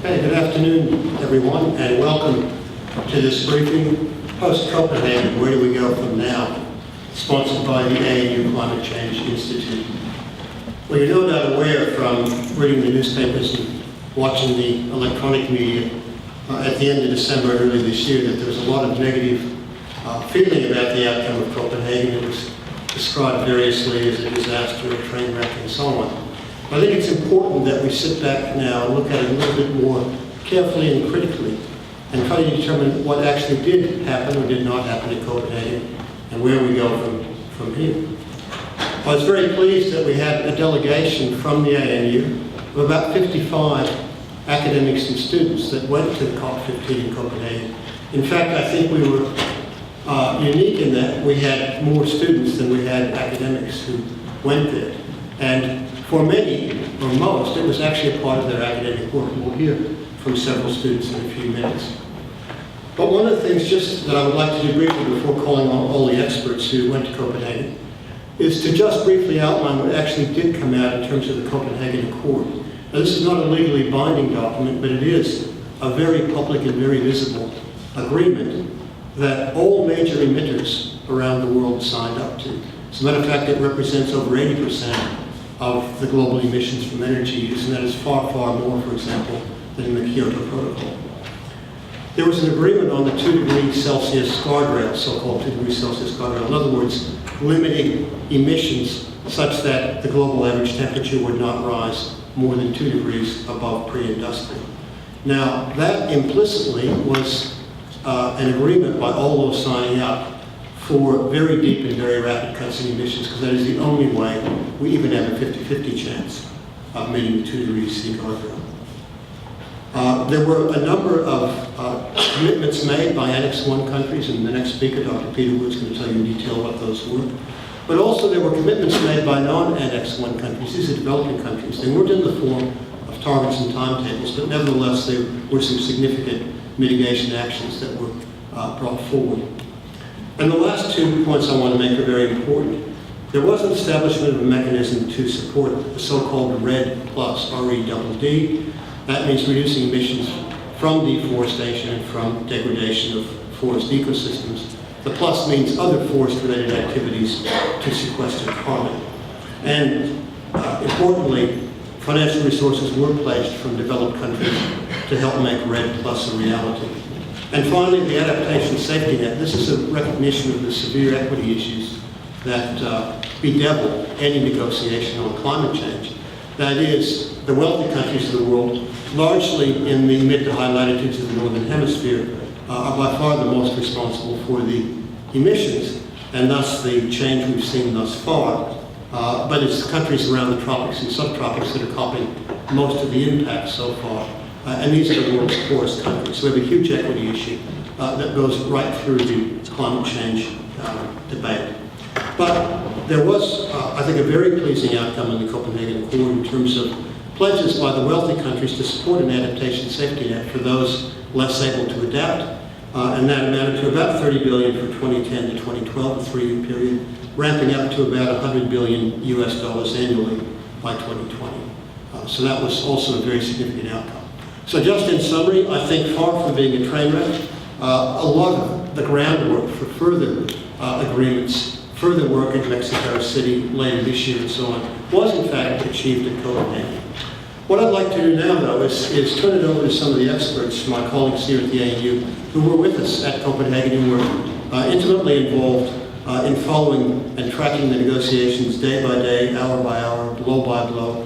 Okay, good afternoon, everyone, and welcome to this briefing, Post Copenhagen, Where Do We Go From Now? Sponsored by the ANU Climate Change Institute. Well, you're no doubt aware from reading the newspapers and watching the electronic media at the end of December early this year that there was a lot of negative feeling about the outcome of Copenhagen. It was described variously as a disaster, a train wreck, and so on. I think it's important that we sit back now and look at it a little bit more carefully and critically and try to determine what actually did happen or did not happen in Copenhagen and where we go from here. I was very pleased that we had a delegation from the ANU of about 55 academics and students that went to COP15 in Copenhagen. In fact, I think we were unique in that we had more students than we had academics who went there. And for many, or most, it was actually a part of their academic work. We'll hear from several students in a few minutes. But one of the things just that I would like to do briefly before calling on all the experts who went to Copenhagen is to just briefly outline what actually did come out in terms of the Copenhagen Accord. Now, this is not a legally binding document, but it is a very public and very visible agreement that all major emitters around the world signed up to. As a matter of fact, it represents over 80% of the global emissions from energy use, and that is far, far more, for example, than in the Kyoto Protocol. There was an agreement on the 2 degrees Celsius guardrail, so-called 2 degrees Celsius guardrail. In other words, limiting emissions such that the global average temperature would not rise more than 2 degrees above pre-industrial. Now, that implicitly was an agreement by all those signing up for very deep and very rapid cuts in emissions, because that is the only way we even have a 50-50 chance of meeting the 2 degrees C guardrail. There were a number of commitments made by Annex 1 countries, and the next speaker, Dr. Peter Wood's going to tell you in detail what those were. But also there were commitments made by non-Annex 1 countries. These are developing countries. They weren't in the form of targets and timetables, but nevertheless there were some significant mitigation actions that were brought forward. And the last 2 points I want to make are very important. There was an establishment of a mechanism to support the so-called REDD+, R-E-D-D. That means reducing emissions from deforestation and from degradation of forest ecosystems. The plus means other forest-related activities to sequester carbon. And importantly, financial resources were pledged from developed countries to help make REDD+ a reality. And finally, the adaptation safety net. This is a recognition of the severe equity issues that bedevil any negotiation on climate change. That is, the wealthy countries of the world, largely in the mid to high latitudes of the northern hemisphere, are by far the most responsible for the emissions, and thus the change we've seen thus far. But it's countries around the tropics and subtropics that are coping most of the impact so far. And these are the world's poorest countries. So we have a huge equity issue that goes right through the climate change debate. But there was, I think, a very pleasing outcome in the Copenhagen Accord in terms of pledges by the wealthy countries to support an adaptation safety net for those less able to adapt. And that amounted to about $30 billion for 2010 to 2012, a 3-year period, ramping up to about $100 billion US annually by 2020. So that was also a very significant outcome. So just in summary, I think far from being a train wreck, a lot of the groundwork for further agreements, further work in Mexico City later this year and so on, was in fact achieved at Copenhagen. What I'd like to do now, though, is turn it over to some of the experts, my colleagues here at the ANU, who were with us at Copenhagen and were intimately involved in following and tracking the negotiations day by day, hour by hour, blow by blow,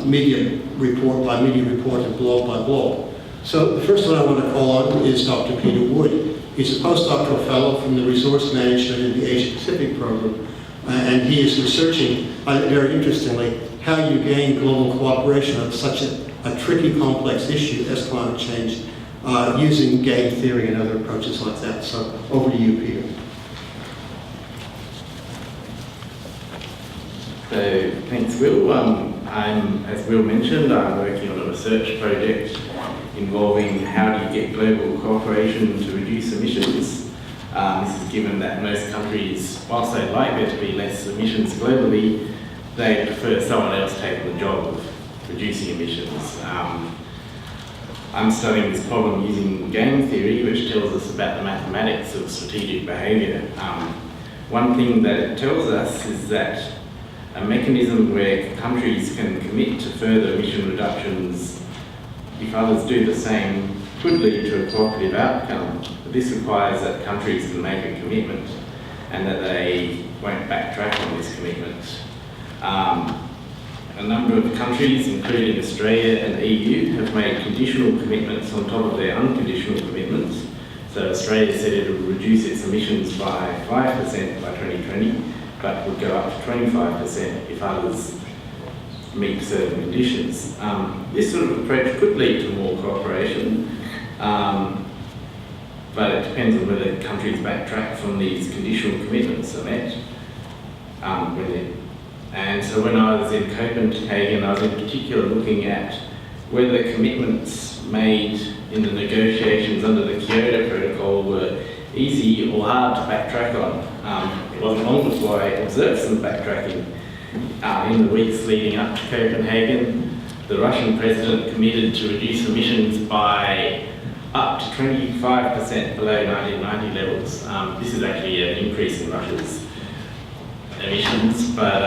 media report by media report, and blow by blow. So the first one I want to call on is Dr. Peter Wood. He's a postdoctoral fellow from the Resource Management in the Asia Pacific program, and he is researching, very interestingly, how you gain global cooperation on such a tricky, complex issue as climate change, using game theory and other approaches like that. So over to you, Peter. So thanks, Will. As Will mentioned, I'm working on a research project involving how do you get global cooperation to reduce emissions. This is given that most countries, whilst they'd like there to be less emissions globally, they prefer someone else taking the job of reducing emissions. I'm studying this problem using game theory, which tells us about the mathematics of strategic behaviour. One thing that it tells us is that a mechanism where countries can commit to further emission reductions if others do the same could lead to a cooperative outcome. But this requires that countries can make a commitment and that they won't backtrack on this commitment. A number of countries, including Australia and the EU, have made conditional commitments on top of their unconditional commitments. So Australia said it would reduce its emissions by 5% by 2020, but would go up to 25% if others meet certain conditions. This sort of approach could lead to more cooperation, but it depends on whether countries backtrack from these conditional commitments are met. And so when I was in Copenhagen, I was in particular looking at whether commitments made in the negotiations under the Kyoto Protocol were easy or hard to backtrack on. It wasn't long before I observed some backtracking. In the weeks leading up to Copenhagen, the Russian president committed to reduce emissions by up to 25% below 1990 levels. This is actually an increase in Russia's emissions, but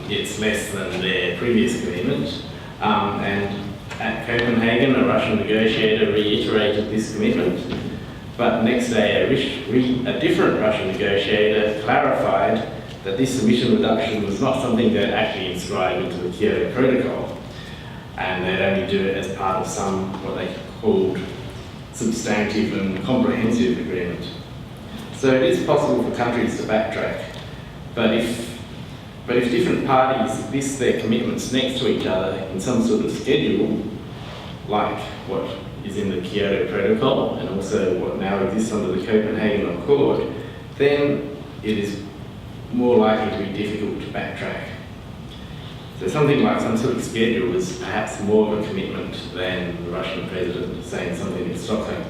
it's less than their previous commitment. And at Copenhagen, a Russian negotiator reiterated this commitment, but next day a different Russian negotiator clarified that this emission reduction was not something they'd actually inscribe into the Kyoto Protocol, and they'd only do it as part of some, what they called, substantive and comprehensive agreement. So it is possible for countries to backtrack, but if different parties list their commitments next to each other in some sort of schedule, like what is in the Kyoto Protocol and also what now exists under the Copenhagen Accord, then it is more likely to be difficult to backtrack. So something like some sort of schedule is perhaps more of a commitment than the Russian president saying something in Stockholm.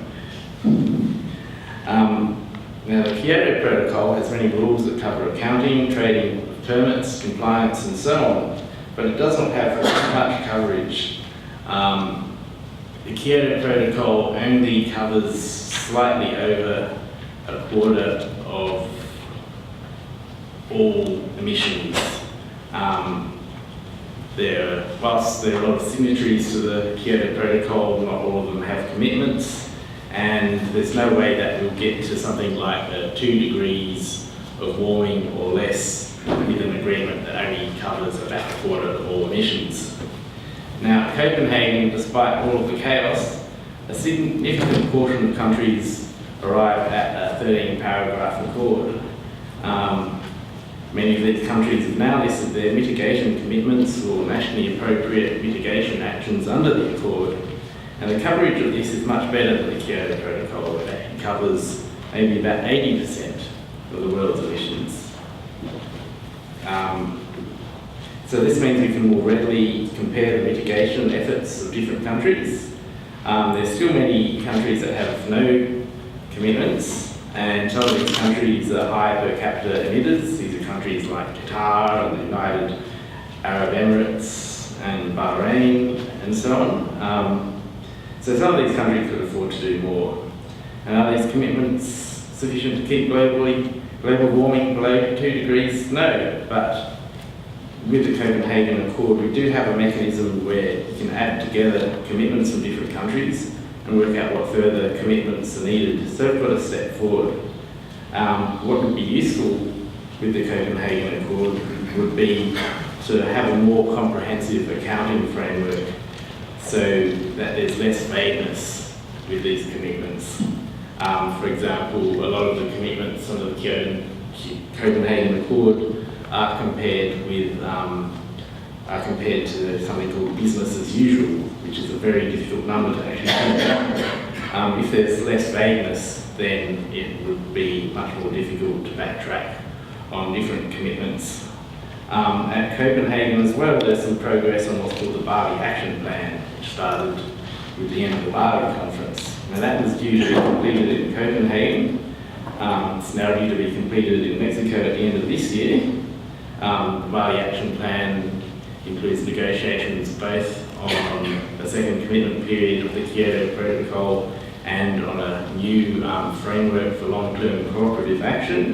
Now the Kyoto Protocol has many rules that cover accounting, trading of permits, compliance and so on, but it does not have much coverage. The Kyoto Protocol only covers slightly over a quarter of all emissions. Whilst there are a lot of signatories to the Kyoto Protocol, not all of them have commitments, and there's no way that we'll get to something like 2 degrees of warming or less with an agreement that only covers about a quarter of all emissions. Now, at Copenhagen, despite all of the chaos, a significant portion of countries arrive at a 13-paragraph accord. Many of these countries have now listed their mitigation commitments or nationally appropriate mitigation actions under the Accord, and the coverage of this is much better than the Kyoto Protocol. It covers maybe about 80% of the world's emissions. So this means we can more readily compare the mitigation efforts of different countries. There's still many countries that have no commitments, and some of these countries are high per capita emitters. These are countries like Qatar and the United Arab Emirates and Bahrain and so on. So some of these countries could afford to do more. And are these commitments sufficient to keep global warming below 2 degrees? No, but with the Copenhagen Accord, we do have a mechanism where you can add together commitments from different countries and work out what further commitments are needed. So we've got a step forward. What would be useful with the Copenhagen Accord would be to have a more comprehensive accounting framework so that there's less vagueness with these commitments. For example, a lot of the commitments under the Copenhagen Accord are compared to something called business as usual, which is a very difficult number to actually compare. If there's less vagueness, then it would be much more difficult to backtrack on different commitments. At Copenhagen as well, there's some progress on what's called the Bali Action Plan, which started with the end of the Bali conference. Now that was due to be completed in Copenhagen. It's now due to be completed in Mexico at the end of this year. The Bali Action Plan includes negotiations both on a a second commitment period of the Kyoto Protocol and on a new framework for long-term cooperative action.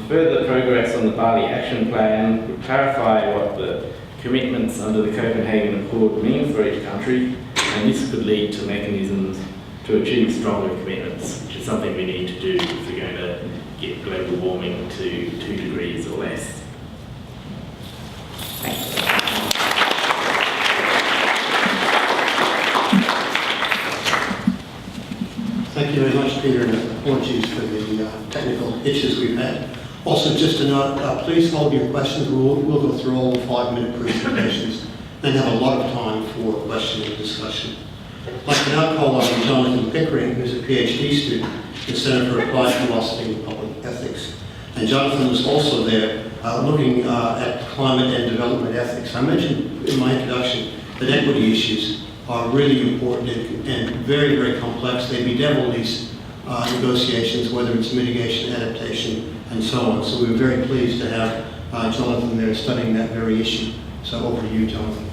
Further progress on the Bali Action Plan would clarify what the commitments under the Copenhagen Accord mean for each country, and this could lead to mechanisms to achieve stronger commitments, which is something we need to do if we're going to get global warming to 2 degrees or less. Thanks. Thank you very much, Peter, and apologies for the technical hitches we've had. Also, just to note, please hold your questions. We'll go through all the 5-minute presentations and have a lot of time for question and discussion. I'd like to now call on Jonathan Pickering, who's a PhD student in the Center for Applied Philosophy and Public Ethics. And Jonathan was also there looking at climate and development ethics. I mentioned in my introduction that equity issues are really important and very, very complex. They bedevil these negotiations, whether it's mitigation, adaptation, and so on. So we were very pleased to have Jonathan there studying that very issue. So over to you, Jonathan.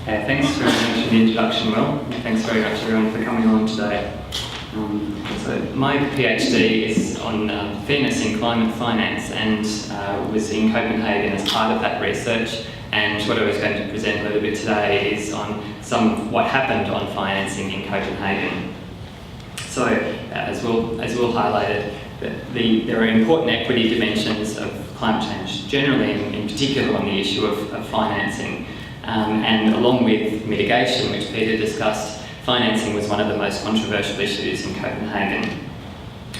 Thanks very much for the introduction, Will, and thanks very much everyone for coming along today. So my PhD is on fairness in climate finance, and was in Copenhagen as part of that research, and what I was going to present a little bit today is on some of what happened on financing in Copenhagen. So as Will highlighted, there are important equity dimensions of climate change generally, and in particular on the issue of financing. And along with mitigation, which Peter discussed, financing was one of the most controversial issues in Copenhagen.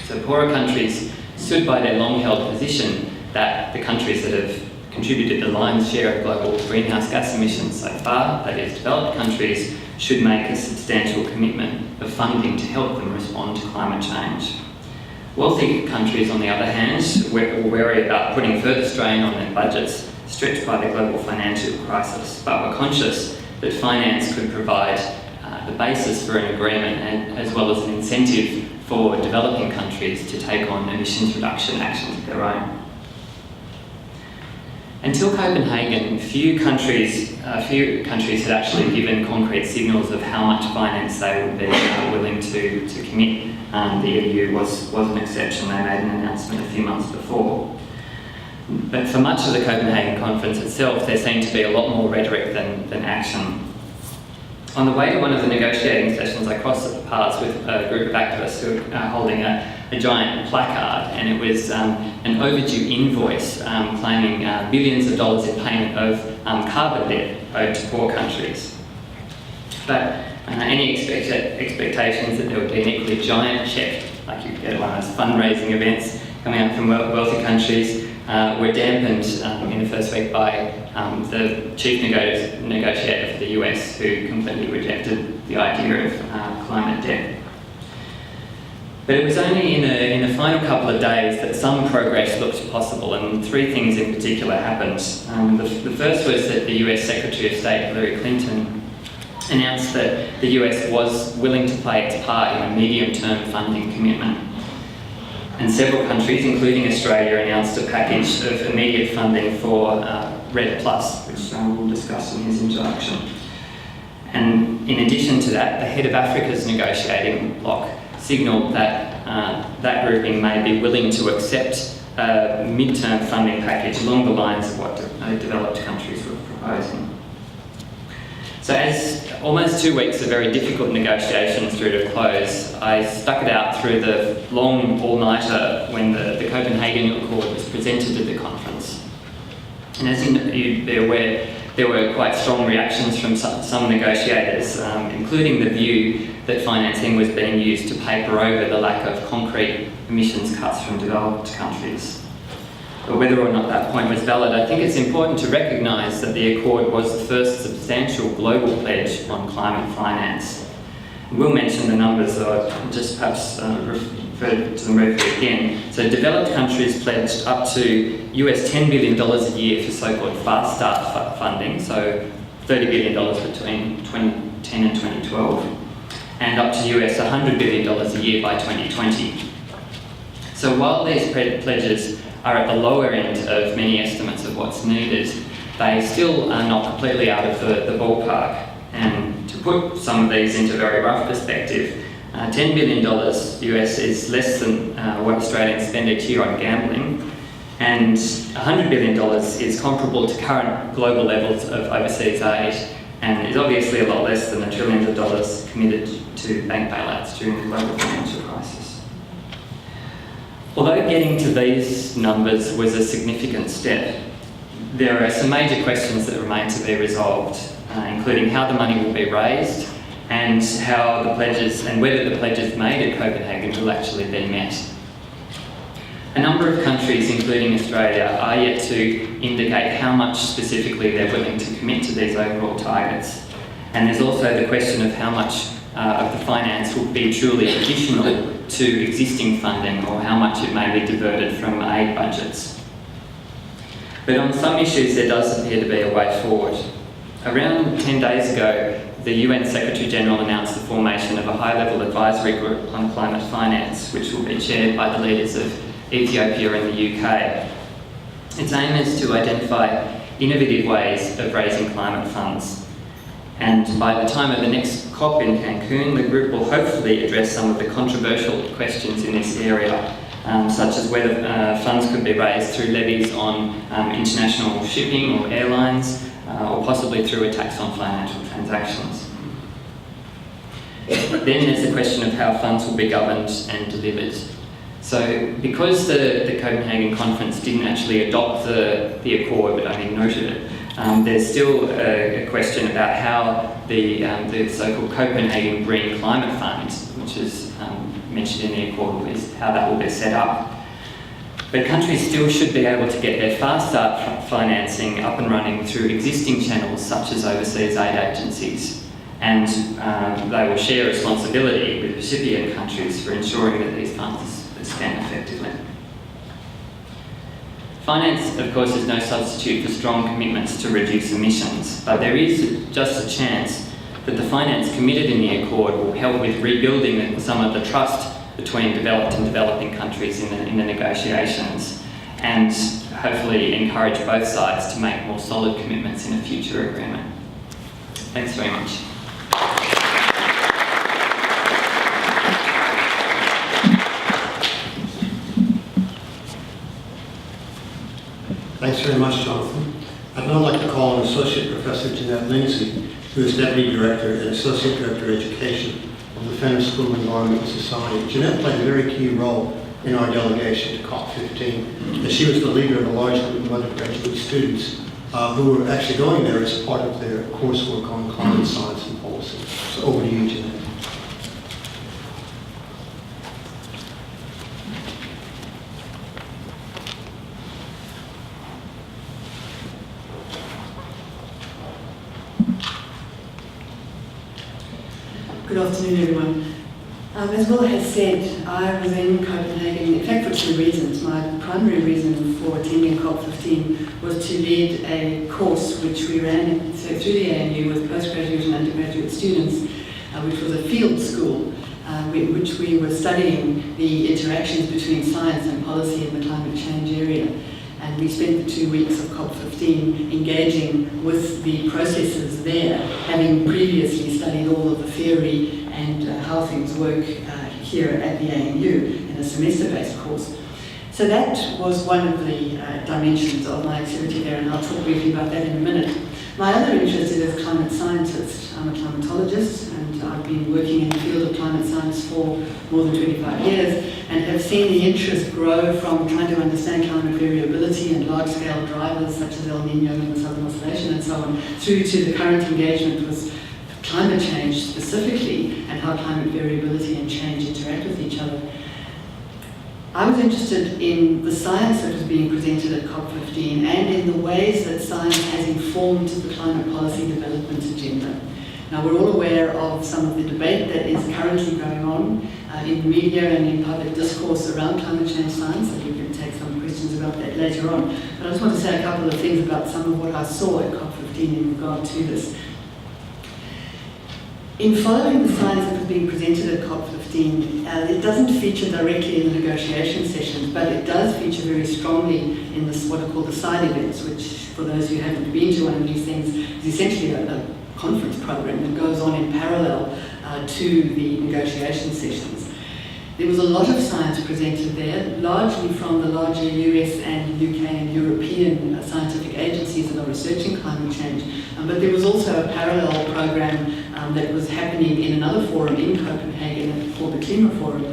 So poorer countries stood by their long-held position that the countries that have contributed the lion's share of global greenhouse gas emissions so far, that is developed countries, should make a substantial commitment of funding to help them respond to climate change. Wealthy countries, on the other hand, were wary about putting further strain on their budgets stretched by the global financial crisis, but were conscious that finance could provide the basis for an agreement and as well as an incentive for developing countries to take on emissions reduction actions of their own. Until Copenhagen, few countries had actually given concrete signals of how much finance they would be willing to commit. The EU was an exception. They made an announcement a few months before. But for much of the Copenhagen conference itself, there seemed to be a lot more rhetoric than action. On the way to one of the negotiating sessions, I crossed paths with a group of activists who were holding a giant placard, and it was an overdue invoice claiming billions of dollars in payment of carbon debt owed to poor countries. But any expectations that there would be an equally giant cheque, like you get at one of those fundraising events coming up from wealthy countries, were dampened in the first week by the chief negotiator for the US, who completely rejected the idea of climate debt. But it was only in the final couple of days that some progress looked possible, and 3 things in particular happened. The first was that the US Secretary of State, Hillary Clinton, announced that the US was willing to play its part in a medium-term funding commitment. And several countries, including Australia, announced a package of immediate funding for RED+, which we'll discuss in his introduction. And in addition to that, the head of Africa's negotiating bloc signalled that that grouping may be willing to accept a mid-term funding package along the lines of what developed countries were proposing. So as almost 2 weeks of very difficult negotiations drew to a close, I stuck it out through the long all-nighter when the Copenhagen Accord was presented at the conference. And as you'd be aware, there were quite strong reactions from some negotiators, including the view that financing was being used to paper over the lack of concrete emissions cuts from developed countries. But whether or not that point was valid, I think it's important to recognise that the Accord was the first substantial global pledge on climate finance. We'll mention the numbers, so I'll just perhaps refer to them briefly again. So developed countries pledged up to US $10 billion a year for so-called fast start funding, so $30 billion between 2010 and 2012, and up to US $100 billion a year by 2020. So while these pledges are at the lower end of many estimates of what's needed, they still are not completely out of the ballpark. And to put some of these into very rough perspective, $10 billion US is less than what Australians spend each year on gambling, and $100 billion is comparable to current global levels of overseas aid, and is obviously a lot less than the trillions of dollars committed to bank bailouts during the global financial crisis. Although getting to these numbers was a significant step, there are some major questions that remain to be resolved, including how the money will be raised and how the pledges and whether the pledges made at Copenhagen will actually be met. A number of countries, including Australia, are yet to indicate how much specifically they're willing to commit to these overall targets. And there's also the question of how much of the finance will be truly additional to existing funding, or how much it may be diverted from aid budgets. But on some issues there does appear to be a way forward. Around 10 days ago, the UN Secretary-General announced the formation of a high-level advisory group on climate finance, which will be chaired by the leaders of Ethiopia and the UK. Its aim is to identify innovative ways of raising climate funds. And by the time of the next COP in Cancun, the group will hopefully address some of the controversial questions in this area, such as whether funds could be raised through levies on international shipping or airlines, or possibly through a tax on financial transactions. Then there's the question of how funds will be governed and delivered. So because the Copenhagen Conference didn't actually adopt the accord but only noted it, there's still a question about how the so-called Copenhagen Green Climate Fund, which is mentioned in the accord, is how that will be set up. But countries still should be able to get their fast start financing up and running through existing channels such as overseas aid agencies, and they will share responsibility with recipient countries for ensuring that these funds are spent effectively. Finance, of course, is no substitute for strong commitments to reduce emissions, but there is just a chance that the finance committed in the accord will help with rebuilding some of the trust between developed and developing countries in the negotiations, and hopefully encourage both sides to make more solid commitments in a future agreement. Thanks very much. Thanks very much, Jonathan. I'd now like to call on Associate Professor Janette Lindesay, who is Deputy Director and Associate Director of Education of the Fenner School of Environment and Society. Janette played a very key role in our delegation to COP15, as she was the leader of a large group of undergraduate students who were actually going there as part of their coursework on climate science and policy. So over to you, Janette. Good afternoon, everyone. As Will has said, I was in Copenhagen, in fact, for two reasons. My primary reason for attending COP15 was to lead a course which we ran through the ANU with postgraduate and undergraduate students, which was a field school, in which we were studying the interactions between science and policy in the climate change area. And we spent the 2 weeks of COP15 engaging with the processes there, having previously studied all of the theory and how things work here at the ANU in a semester-based course. So that was one of the dimensions of my activity there, and I'll talk briefly about that in a minute. My other interest is as a climate scientist. I'm a climatologist, and I've been working in the field of climate science for more than 25 years, and have seen the interest grow from trying to understand climate variability and large-scale drivers such as El Niño and the Southern Oscillation and so on, through to the current engagement with climate change specifically, and how climate variability and change interact with each other. I was interested in the science that was being presented at COP15 and in the ways that science has informed the climate policy development agenda. Now, we're all aware of some of the debate that is currently going on in the media and in public discourse around climate change science, and we can take some questions about that later on. But I just want to say a couple of things about some of what I saw at COP15 in regard to this. In following the science that was being presented at COP15, it doesn't feature directly in the negotiation sessions, but it does feature very strongly in this, what are called the side events, which, for those who haven't been to one of these things, is essentially a conference program that goes on in parallel to the negotiation sessions. There was a lot of science presented there, largely from the larger US and UK and European scientific agencies that are researching climate change. But there was also a parallel program that was happening in another forum in Copenhagen called the Klima Forum,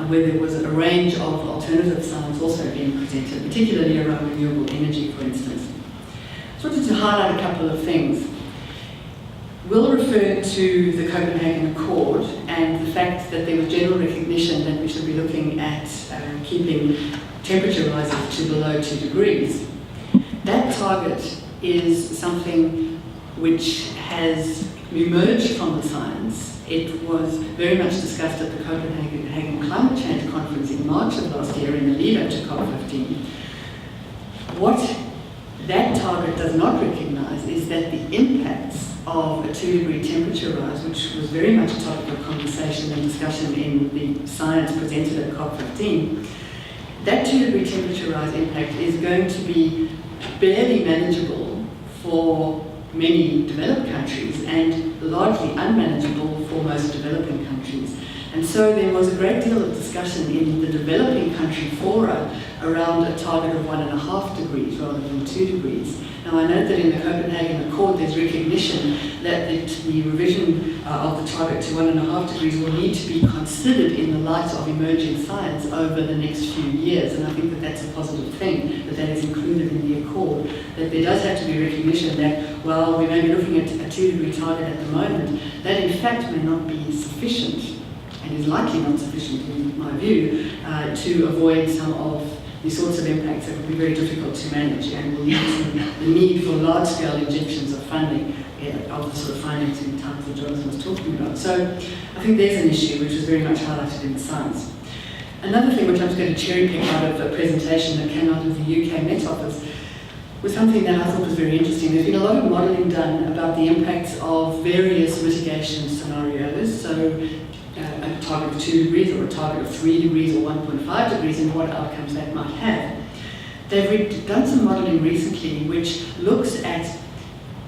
where there was a range of alternative science also being presented, particularly around renewable energy, for instance. So I wanted to highlight a couple of things. Will refer to the Copenhagen Accord and the fact that there was general recognition that we should be looking at keeping temperature rises to below 2 degrees. That target is something which has emerged from the science. It was very much discussed at the Copenhagen Climate Change Conference in March of last year in the lead up to COP15. What that target does not recognise is that the impacts of a 2-degree temperature rise, which was very much a topic of conversation and discussion in the science presented at COP15, that 2-degree temperature rise impact is going to be barely manageable for many developed countries and largely unmanageable for most developing countries. And so there was a great deal of discussion in the developing country fora around a target of 1.5 degrees rather than 2 degrees. Now I note that in the Copenhagen Accord there's recognition that the revision of the target to 1.5 degrees will need to be considered in the light of emerging science over the next few years, and I think that that's a positive thing, that is included in the Accord, that there does have to be recognition that while we may be looking at a 2-degree target at the moment, that in fact may not be sufficient, and is likely not sufficient in my view, to avoid some of the sorts of impacts that will be very difficult to manage and will lead to the need for large-scale injections of funding of the sort of financing types that Jonathan was talking about. So I think there's an issue which is very much highlighted in the science. Another thing which I'm just going to cherry pick out of a presentation that came out of the UK Met Office was something that I thought was very interesting. There's been a lot of modelling done about the impacts of various mitigation scenarios, so a target of 2 degrees or a target of 3 degrees or 1.5 degrees and what outcomes that might have. They've done some modelling recently which looks at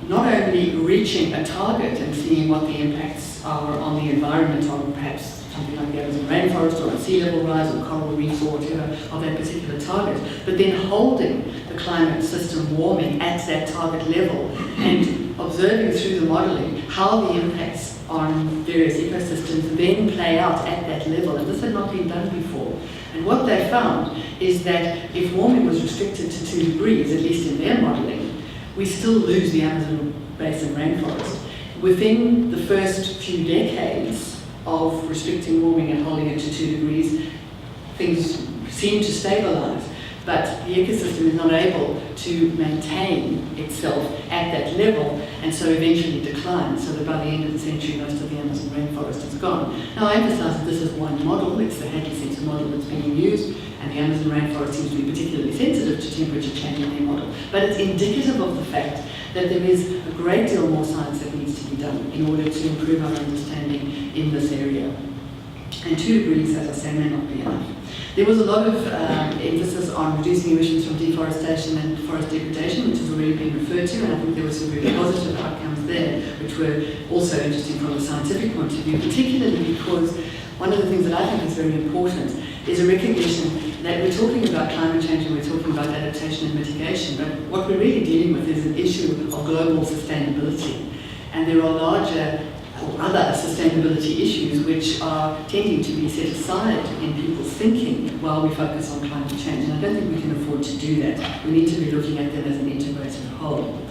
not only reaching a target and seeing what the impacts are on the environment, on perhaps something like the Amazon rainforest or on sea level rise or coral reefs or whatever of that particular target, but then holding the climate system warming at that target level and observing through the modelling how the impacts on various ecosystems then play out at that level, and this had not been done before. And what they found is that if warming was restricted to 2 degrees, at least in their modelling, we still lose the Amazon basin rainforest. Within the first few decades of restricting warming and holding it to 2 degrees, things seem to stabilise, but the ecosystem is not able to maintain itself at that level, and so eventually declines, so that by the end of the century most of the Amazon rainforest is gone. Now I emphasise that this is one model, it's the Hadley Center model that's being used, and the Amazon rainforest seems to be particularly sensitive to temperature change in their model. But it's indicative of the fact that there is a great deal more science that needs to be done in order to improve our understanding in this area. And 2 degrees, as I say, may not be enough. There was a lot of emphasis on reducing emissions from deforestation and forest degradation, which has already been referred to, and I think there were some really positive outcomes there, which were also interesting from a scientific point of view, particularly because one of the things that I think is very important is a recognition that we're talking about climate change and we're talking about adaptation and mitigation, but what we're really dealing with is an issue of global sustainability. And there are larger or other sustainability issues which are tending to be set aside in people's thinking while we focus on climate change. And I don't think we can afford to do that. We need to be looking at them as an integrated whole.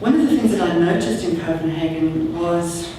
One of the things that I noticed in Copenhagen was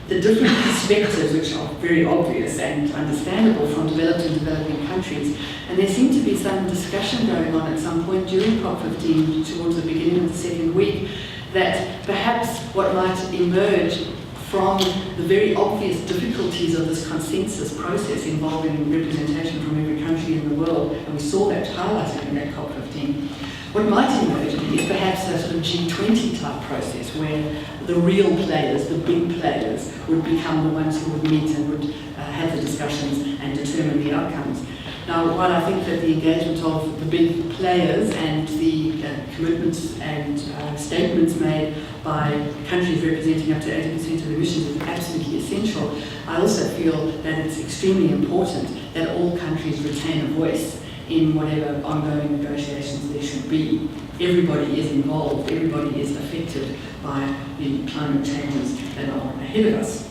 the different perspectives, which are very obvious and understandable from developed and developing countries. And there seemed to be some discussion going on at some point during COP15 towards the beginning of the second week that perhaps what might emerge from the very obvious difficulties of this consensus process involving representation from every country in the world, and we saw that highlighted in that COP15, What might emerge is perhaps a sort of G20 type process where the real players, the big players, would become the ones who would meet and would have the discussions and determine the outcomes. Now, while I think that the engagement of the big players and the commitments and statements made by countries representing up to 80% of emissions is absolutely essential, I also feel that it's extremely important that all countries retain a voice in whatever ongoing negotiations there should be. Everybody is involved, everybody is affected by the climate changes that are ahead of us.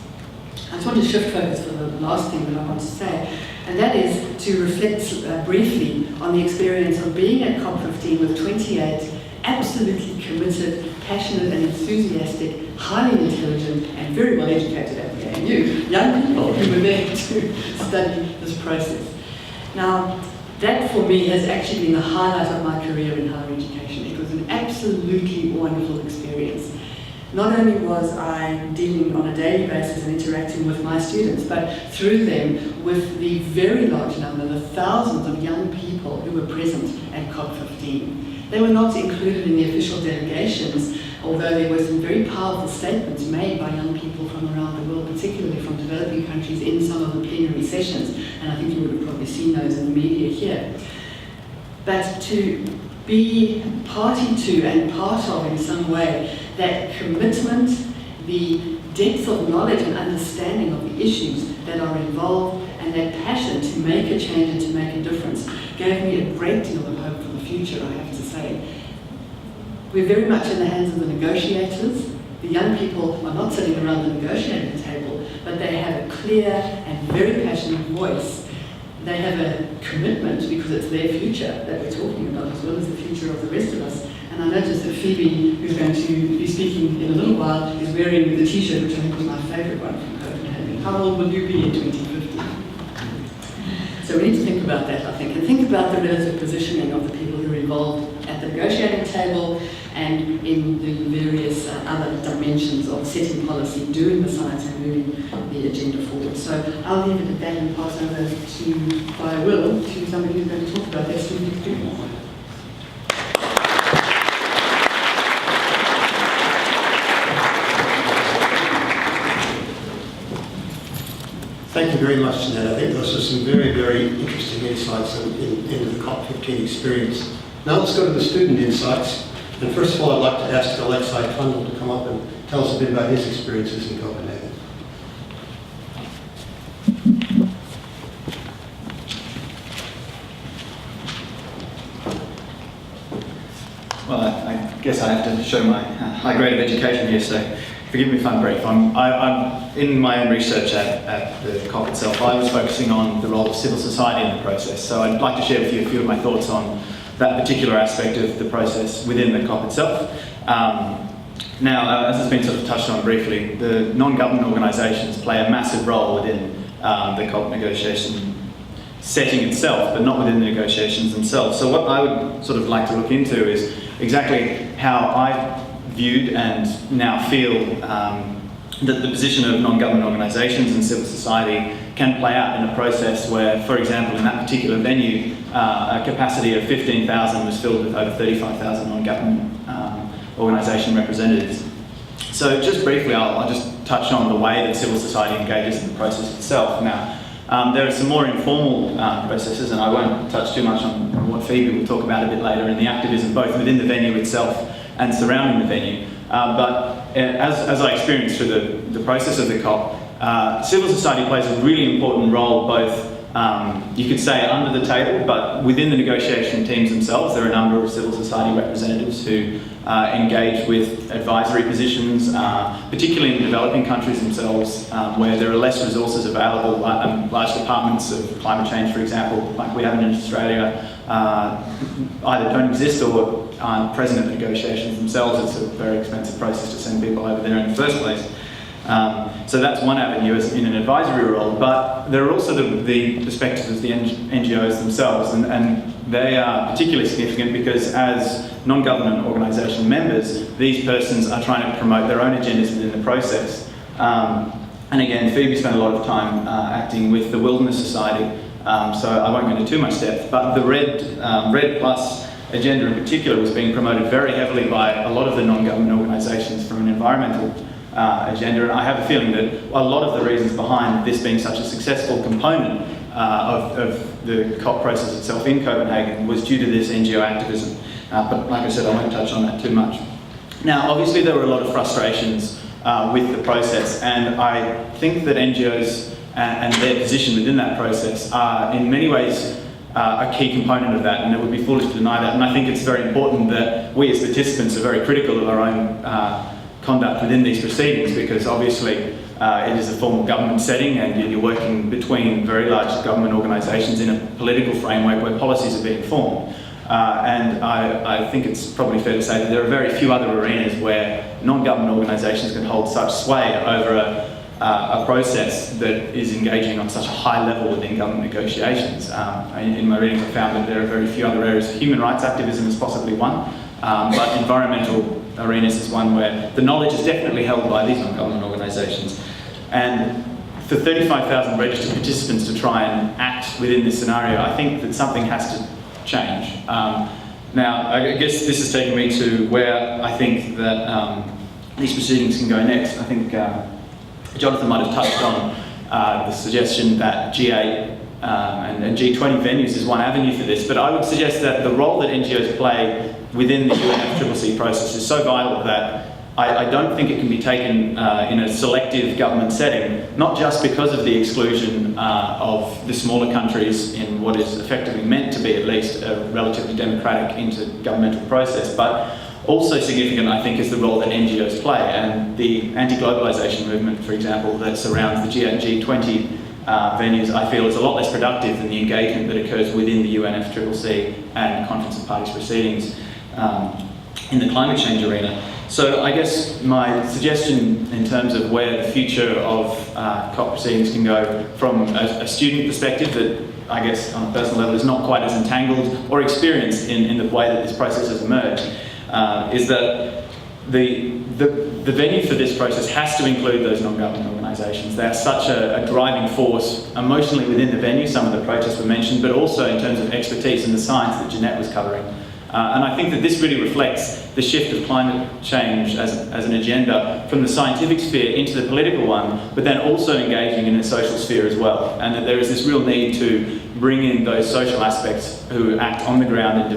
I just want to shift focus for the last thing that I want to say, and that is to reflect briefly on the experience of being at COP15 with 28 absolutely committed, passionate and enthusiastic, highly intelligent and very well educated at the ANU, young people who were there to study this process. Now, that for me has actually been the highlight of my career in higher education. It was an absolutely wonderful experience. Not only was I dealing on a daily basis and interacting with my students, but through them with the very large number, the thousands of young people who were present at COP15. They were not included in the official delegations, although there were some very powerful statements made by young people from around the world, particularly from developing countries in some of the plenary sessions, and I think you would have probably seen those in the media here. But to be party to and part of in some way that commitment, the depth of knowledge and understanding of the issues that are involved, and that passion to make a change and to make a difference gave me a great deal of hope for the future, I have to say. We're very much in the hands of the negotiators. The young people are not sitting around the negotiating table, but they have a clear and very passionate voice. They have a commitment because it's their future that we're talking about, as well as the future of the rest of us. And I noticed that Phoebe, who's going to be speaking in a little while, is wearing the t-shirt, which I think was my favourite one from Copenhagen. How old will you be in 2050? So we need to think about that, I think, and think about the relative positioning of the people who are involved at the negotiating table and in the various other dimensions of setting policy, doing the science and moving the agenda forward. So I'll leave it at that and pass over to, by will, to somebody who's going to talk about that student experience. Thank you very much, Janette. I think those are some very, very interesting insights into the COP15 experience. Now let's go to the student insights. And first of all, I'd like to ask Alexei Trundle to come up and tell us a bit about his experiences in Copenhagen. Well, I guess I have to show my high grade of education here, so forgive me if I'm brief. I'm in my own research at the COP itself, I was focusing on the role of civil society in the process. So I'd like to share with you a few of my thoughts on that particular aspect of the process within the COP itself. Now, as has been sort of touched on briefly, the non-government organisations play a massive role within the COP negotiation setting itself, but not within the negotiations themselves. So what I would sort of like to look into is exactly how I viewed and now feel that the position of non-government organisations and civil society can play out in a process where, for example, in that particular venue, a capacity of 15,000 was filled with over 35,000 non-government organisation representatives. So just briefly, I'll just touch on the way that civil society engages in the process itself. Now, there are some more informal processes, and I won't touch too much on what Phoebe will talk about a bit later in the activism, both within the venue itself and surrounding the venue. But as I experienced through the process of the COP, civil society plays a really important role, both you could say under the table, but within the negotiation teams themselves. There are a number of civil society representatives who engage with advisory positions, particularly in developing countries themselves, where there are less resources available. Large departments of climate change, for example, like we have in Australia, either don't exist or aren't present in the negotiations themselves. It's a very expensive process to send people over there in the first place. So that's one avenue as in an advisory role, but there are also the perspectives of the NGOs themselves, and they are particularly significant because as non-government organisation members, these persons are trying to promote their own agendas within the process. And again, Phoebe spent a lot of time acting with the Wilderness Society, so I won't go into too much depth, but the Red Plus agenda in particular was being promoted very heavily by a lot of the non-government organisations from an environmental agenda, and I have a feeling that a lot of the reasons behind this being such a successful component of the COP process itself in Copenhagen was due to this NGO activism. But like I said, I won't touch on that too much. Now, obviously there were a lot of frustrations with the process, and I think that NGOs and their position within that process are in many ways a key component of that, and it would be foolish to deny that. And I think it's very important that we as participants are very critical of our own conduct within these proceedings, because obviously it is a formal government setting and you're working between very large government organisations in a political framework where policies are being formed. And I think it's probably fair to say that there are very few other arenas where non-government organisations can hold such sway over a process that is engaging on such a high level within government negotiations. In my readings I found that there are very few other areas. Human rights activism is possibly one, but environmental arenas is one where the knowledge is definitely held by these non-government organisations. And for 35,000 registered participants to try and act within this scenario, I think that something has to change. Now, I guess this has taken me to where I think that these proceedings can go next. I think Jonathan might have touched on the suggestion that G8 and G20 venues is one avenue for this, but I would suggest that the role that NGOs play within the UNFCCC process is so vital that I don't think it can be taken in a selective government setting, not just because of the exclusion of the smaller countries in what is effectively meant to be at least a relatively democratic intergovernmental process, but also significant, I think, is the role that NGOs play. And the anti-globalisation movement, for example, that surrounds the G20 venues, I feel is a lot less productive than the engagement that occurs within the UNFCCC and Conference of Parties proceedings in the climate change arena. So I guess my suggestion in terms of where the future of COP proceedings can go from a student perspective that I guess on a personal level is not quite as entangled or experienced in the way that this process has emerged, is that the venue for this process has to include those non-government organisations. They are such a driving force emotionally within the venue. Some of the protests were mentioned, but also in terms of expertise in the science that Janette was covering. And I think that this really reflects the shift of climate change as an agenda from the scientific sphere into the political one, but then also engaging in the social sphere as well. And that there is this real need to bring in those social aspects who act on the ground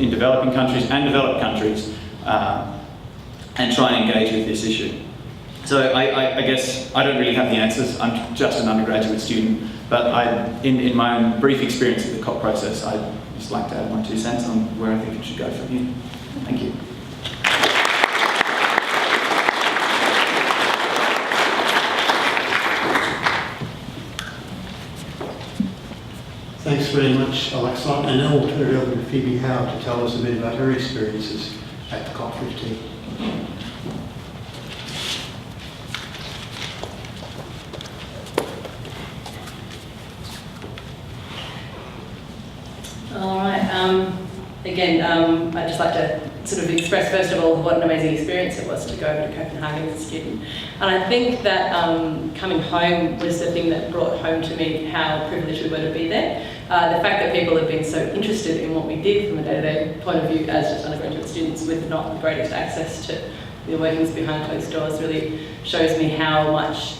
in developing countries and developed countries and try and engage with this issue. So I guess I don't really have the answers. I'm just an undergraduate student, but in my own brief experience of the COP process, I'd just like to add my 2 cents on where I think it should go from here. Thank you. Thanks very much, Alexei. And now we'll turn it over to Phoebe Howe to tell us a bit about her experiences at the COP15. All right. Again, I'd just like to sort of express first of all what an amazing experience it was to go over to Copenhagen as a student. And I think that coming home was the thing that brought home to me how privileged we were to be there. The fact that people have been so interested in what we did from a day-to-day point of view as just undergraduate students with not the greatest access to the workings behind closed doors really shows me how much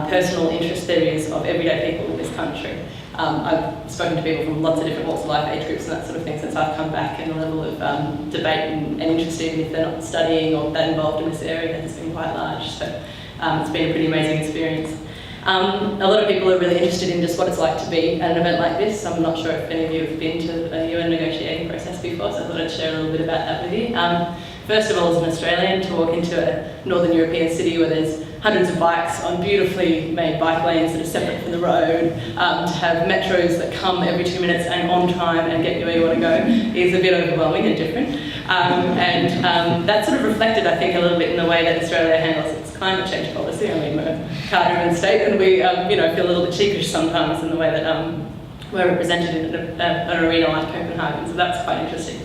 personal interest there is of everyday people in this country. I've spoken to people from lots of different walks of life, age groups and that sort of thing since I've come back, and the level of debate and interest, even if they're not studying or that involved in this area, has been quite large. So it's been a pretty amazing experience. A lot of people are really interested in just what it's like to be at an event like this. I'm not sure if any of you have been to a UN negotiating process before, so I thought I'd share a little bit about that with you. First of all, as an Australian, to walk into a Northern European city where there's hundreds of bikes on beautifully made bike lanes that are separate from the road, to have metros that come every 2 minutes and on time and get you where you want to go is a bit overwhelming and different. And that's sort of reflected, I think, a little bit in the way that Australia handles its climate change policy. I mean, we're a card-driven state, and we feel a little bit cheapish sometimes in the way that we're represented in an arena like Copenhagen, so that's quite interesting.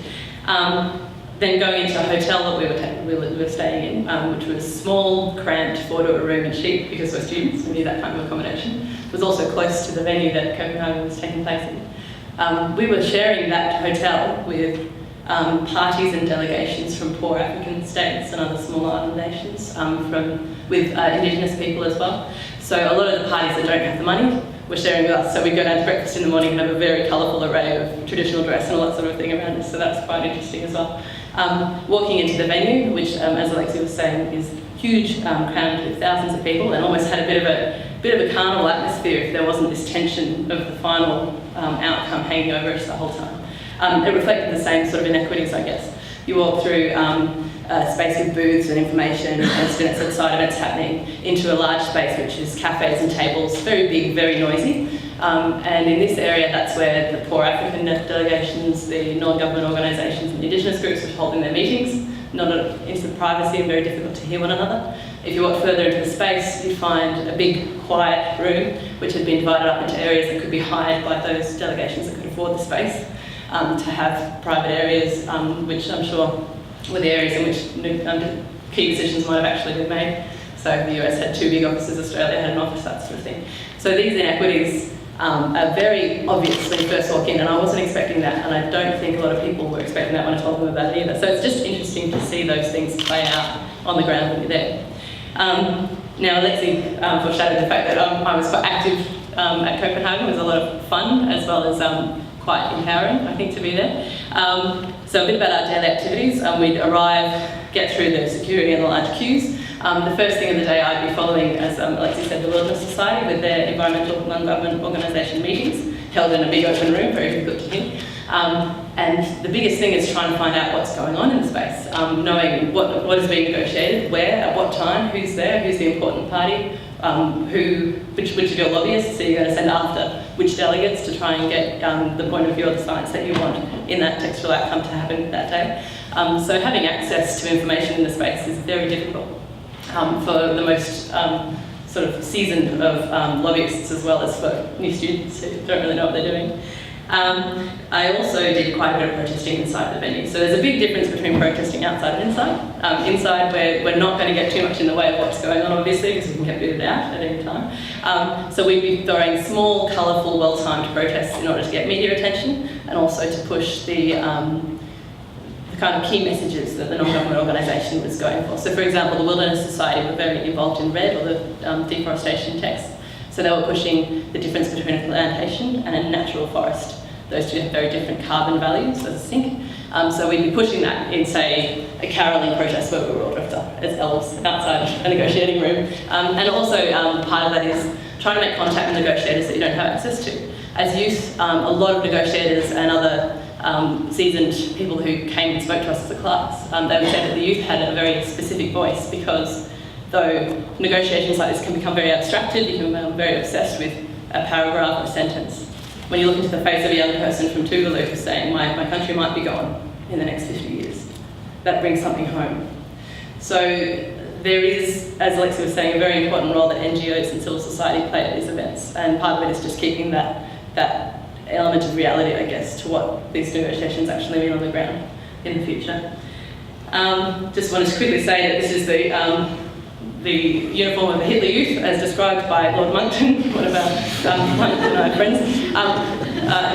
Then going into a hotel that we were staying in, which was small, cramped, 4-door room and cheap because we're students, we need that kind of accommodation. It was also close to the venue that Copenhagen was taking place in. We were sharing that hotel with parties and delegations from poor African states and other small island nations, with Indigenous people as well. So a lot of the parties that don't have the money were sharing with us. So we go down to breakfast in the morning and have a very colourful array of traditional dress and all that sort of thing around us. So that's quite interesting as well. Walking into the venue, which, as Alexei was saying, is huge, crammed with thousands of people, and almost had a bit of a carnival atmosphere if there wasn't this tension of the final outcome hanging over us the whole time. It reflected the same sort of inequities, I guess. You walk through a space with booths and information and students at side events happening into a large space which is cafes and tables, very big, very noisy. And in this area, that's where the poor African delegations, the non-government organisations and the Indigenous groups were holding their meetings, not into the privacy and very difficult to hear one another. If you walk further into the space, you find a big, quiet room which had been divided up into areas that could be hired by those delegations that could afford the space to have private areas, which I'm sure were the areas in which key decisions might have actually been made. So the US had 2 big offices, Australia had an office, that sort of thing. So these inequities are very obvious when you first walk in, and I wasn't expecting that, and I don't think a lot of people were expecting that when I told them about it either. So it's just interesting to see those things play out on the ground when you're there. Now, Alexei foreshadowed the fact that I was quite active at Copenhagen. It was a lot of fun, as well as quite empowering, I think, to be there. So a bit about our daily activities. We'd arrive, get through the security and the large queues. The first thing of the day I'd be following, as Alexei said, the Wilderness Society with their environmental non-government organisation meetings, held in a big open room, very difficult to hear. And the biggest thing is trying to find out what's going on in the space, knowing what is being negotiated, where, at what time, who's there, who's the important party, which of your lobbyists are you going to send after which delegates to try and get the point of view of the science that you want in that textual outcome to happen that day. So having access to information in the space is very difficult for the most sort of seasoned of lobbyists, as well as for new students who don't really know what they're doing. I also did quite a bit of protesting inside the venue. So there's a big difference between protesting outside and inside. Inside, we're not going to get too much in the way of what's going on, obviously, because we can get booted out at any time. So we'd be throwing small, colourful, well-timed protests in order to get media attention, and also to push the kind of key messages that the non-government organisation was going for. So, for example, the Wilderness Society were very involved in RED, or the deforestation text. So they were pushing the difference between a plantation and a natural forest. Those two have very different carbon values as a sink. So we'd be pushing that in, say, a caroling protest where we were all dressed up as elves outside a negotiating room. And also part of that is trying to make contact with negotiators that you don't have access to. As youth, a lot of negotiators and other seasoned people who came and spoke to us as a class, they would say that the youth had a very specific voice, because though negotiations like this can become very abstracted, you can become very obsessed with a paragraph or a sentence. When you look into the face of a young person from Tuvalu who's saying, my country might be gone in the next 50 years, that brings something home. So there is, as Alexei was saying, a very important role that NGOs and civil society play at these events, and part of it is just keeping that element of reality, I guess, to what these negotiations actually mean on the ground in the future. Just wanted to quickly say that this is the uniform of the Hitler Youth, as described by Lord Monckton, one of our friends.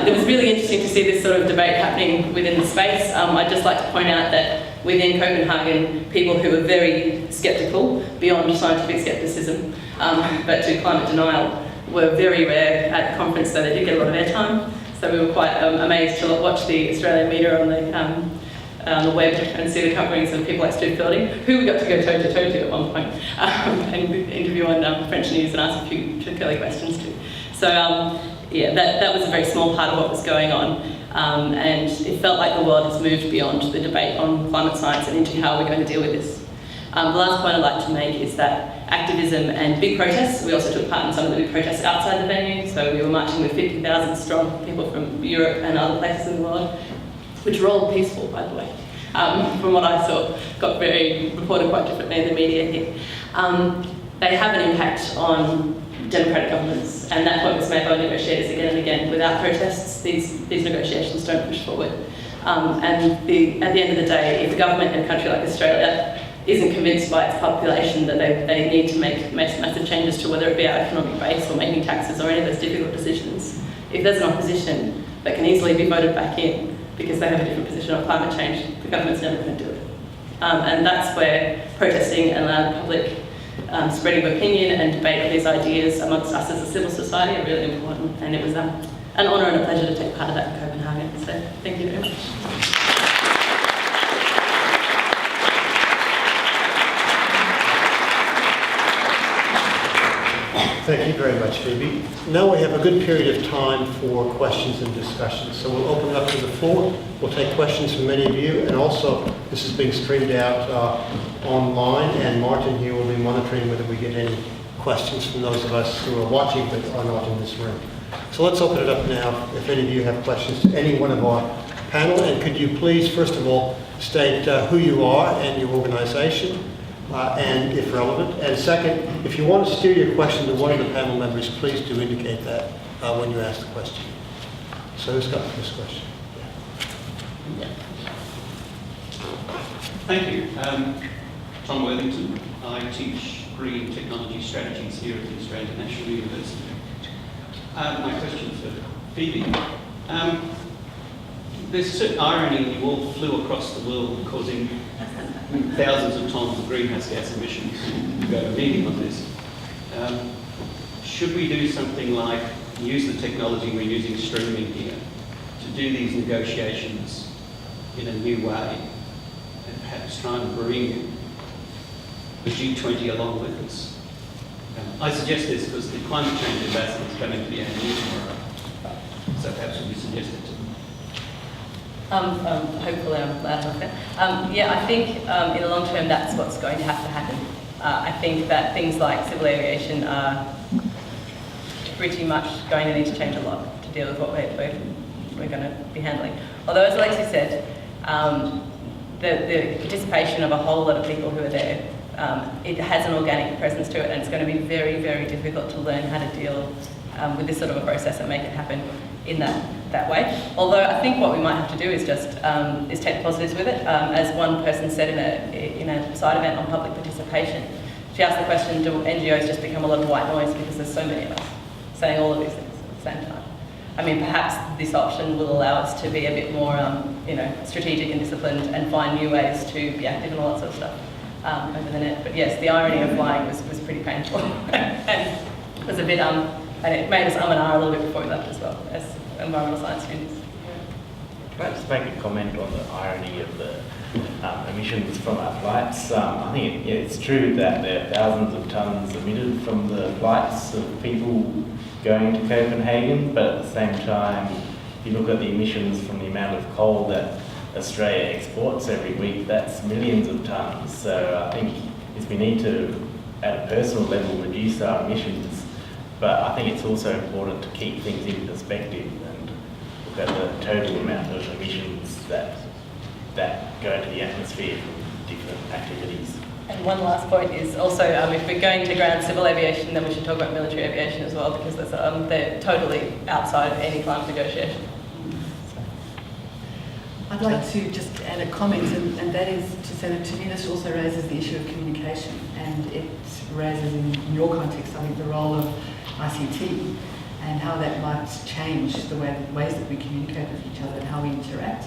It was really interesting to see this sort of debate happening within the space. I'd just like to point out that within Copenhagen, people who were very sceptical, beyond scientific scepticism, but to climate denial, were very rare at the conference, so they did get a lot of airtime. So we were quite amazed to watch the Australian media on the web and see the coverings of people like Stu Fielding, who we got to go toe-to-toe to at one point, and interview on French news and ask a few curly questions to. So yeah, that was a very small part of what was going on, and it felt like the world has moved beyond the debate on climate science and into how we're going to deal with this. The last point I'd like to make is that activism and big protests, we also took part in some of the big protests outside the venue, so we were marching with 50,000 strong people from Europe and other places in the world, which were all peaceful, by the way. From what I saw, got very reported quite differently in the media here. They have an impact on democratic governments, and that point was made by negotiators again and again. Without protests, these negotiations don't push forward. And at the end of the day, if a government in a country like Australia isn't convinced by its population that they need to make massive changes to whether it be our economic base or making taxes or any of those difficult decisions, if there's an opposition that can easily be voted back in because they have a different position on climate change, the government's never going to do it. And that's where protesting and loud public spreading of opinion and debate of these ideas amongst us as a civil society are really important. And it was an honour and a pleasure to take part of that in Copenhagen. So thank you very much. Thank you very much, Phoebe. Now we have a good period of time for questions and discussions. So we'll open it up to the floor. We'll take questions from many of you, and also this is being streamed out online, and Martin here will be monitoring whether we get any questions from those of us who are watching but are not in this room. So let's open it up now if any of you have questions to any one of our panel, and could you please, first of all, state who you are and your organization, and if relevant. And second, if you want to steer your question to one of the panel members, please do indicate that when you ask the question. So who's got the first question? Yeah. Thank you. Tom Worthington. I teach green technology strategies here at the Australian National University. My question for Phoebe. There's a certain irony. You all flew across the world causing thousands of tons of greenhouse gas emissions to go to a meeting on this. Should we do something like use the technology we're using streaming here to do these negotiations in a new way and perhaps try and bring the G20 along with us? I suggest this because the climate change ambassador is coming to the ANU tomorrow, so perhaps we suggest it to them. Hopefully I'm loud enough there. Yeah, I think in the long term that's what's going to have to happen. I think that things like civil aviation are pretty much going to need to change a lot to deal with what we're going to be handling. Although, as Alexei said, the participation of a whole lot of people who are there, it has an organic presence to it, and it's going to be very, very difficult to learn how to deal with this sort of a process and make it happen in that way. Although I think what we might have to do is just is take the positives with it. As one person said in a side event on public participation, she asked the question, do NGOs just become a lot of white noise because there's so many of us saying all of these things at the same time? I mean, perhaps this option will allow us to be a bit more strategic and disciplined and find new ways to be active and all that sort of stuff over the net. But yes, the irony of flying was pretty painful and it was a bit and it made us and ah a little bit before we left as well, as environmental science students. Can I just make a comment on the irony of the emissions from our flights? I think it's true that there are thousands of tonnes emitted from the flights of people going to Copenhagen, but at the same time, if you look at the emissions from the amount of coal that Australia exports every week, that's millions of tonnes. So I think we need to, at a personal level, reduce our emissions. But I think it's also important to keep things in perspective and look at the total amount of emissions that go into the atmosphere from different activities. And one last point is also, if we're going to ground civil aviation, then we should talk about military aviation as well, because they're totally outside of any climate negotiation. I'd like to just add a comment, and that is to say that to me this also raises the issue of communication, and it raises in your context, I think, the role of ICT and how that might change the ways that we communicate with each other and how we interact.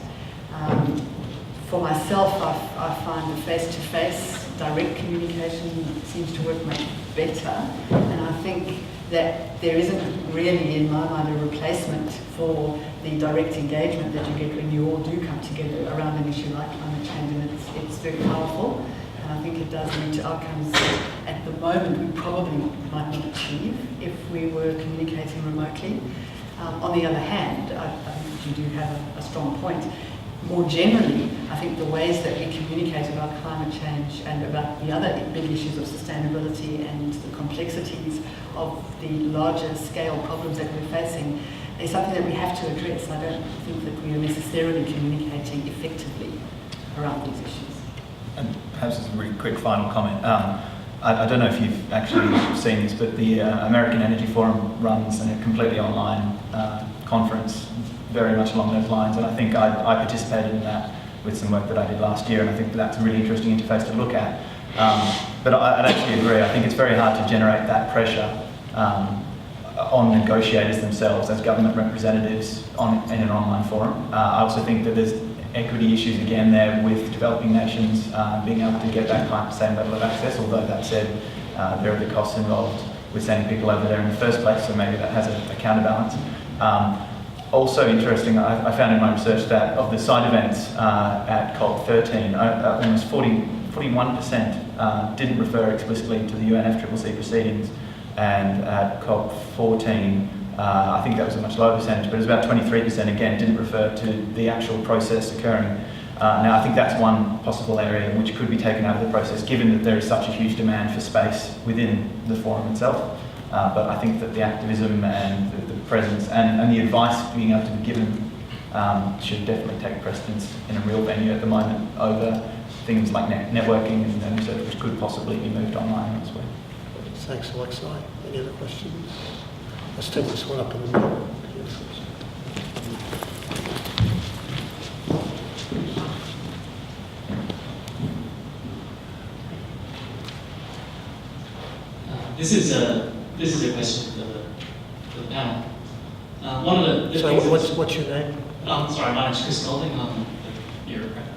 For myself, I find the face-to-face direct communication seems to work much better, and I think that there isn't really, in my mind, a replacement for the direct engagement that you get when you all do come together around an issue like climate change, and it's very powerful, and I think it does lead to outcomes that at the moment we probably might not achieve if we were communicating remotely. On the other hand, I think you do have a strong point. More generally, I think the ways that we communicate about climate change and about the other big issues of sustainability and the complexities of the larger scale problems that we're facing is something that we have to address. I don't think that we are necessarily communicating effectively around these issues. And perhaps just a really quick final comment. I don't know if you've actually seen this, but the American Energy Forum runs a completely online conference very much along those lines, and I think I participated in that with some work that I did last year, and I think that's a really interesting interface to look at. But I'd actually agree, I think it's very hard to generate that pressure on negotiators themselves as government representatives in an online forum. I also think that there's equity issues again there with developing nations being able to get that same level of access, although that said, there are the costs involved with sending people over there in the first place, so maybe that has a counterbalance. Also interesting, I found in my research that of the side events at COP13, almost 41% didn't refer explicitly to the UNFCCC proceedings, and at COP14, I think that was a much lower percentage, but it was about 23% again didn't refer to the actual process occurring. Now I think that's one possible area which could be taken out of the process, given that there is such a huge demand for space within the forum itself. But I think that the activism and the presence and the advice being able to be given should definitely take precedence in a real venue at the moment over things like networking and research, which could possibly be moved online elsewhere. Thanks, Alexei. Any other questions? Let's take this one up in the middle. This is a question for the panel. One of the So things what's your name? Sorry, my name's Chris Golding. I'm a bureaucrat.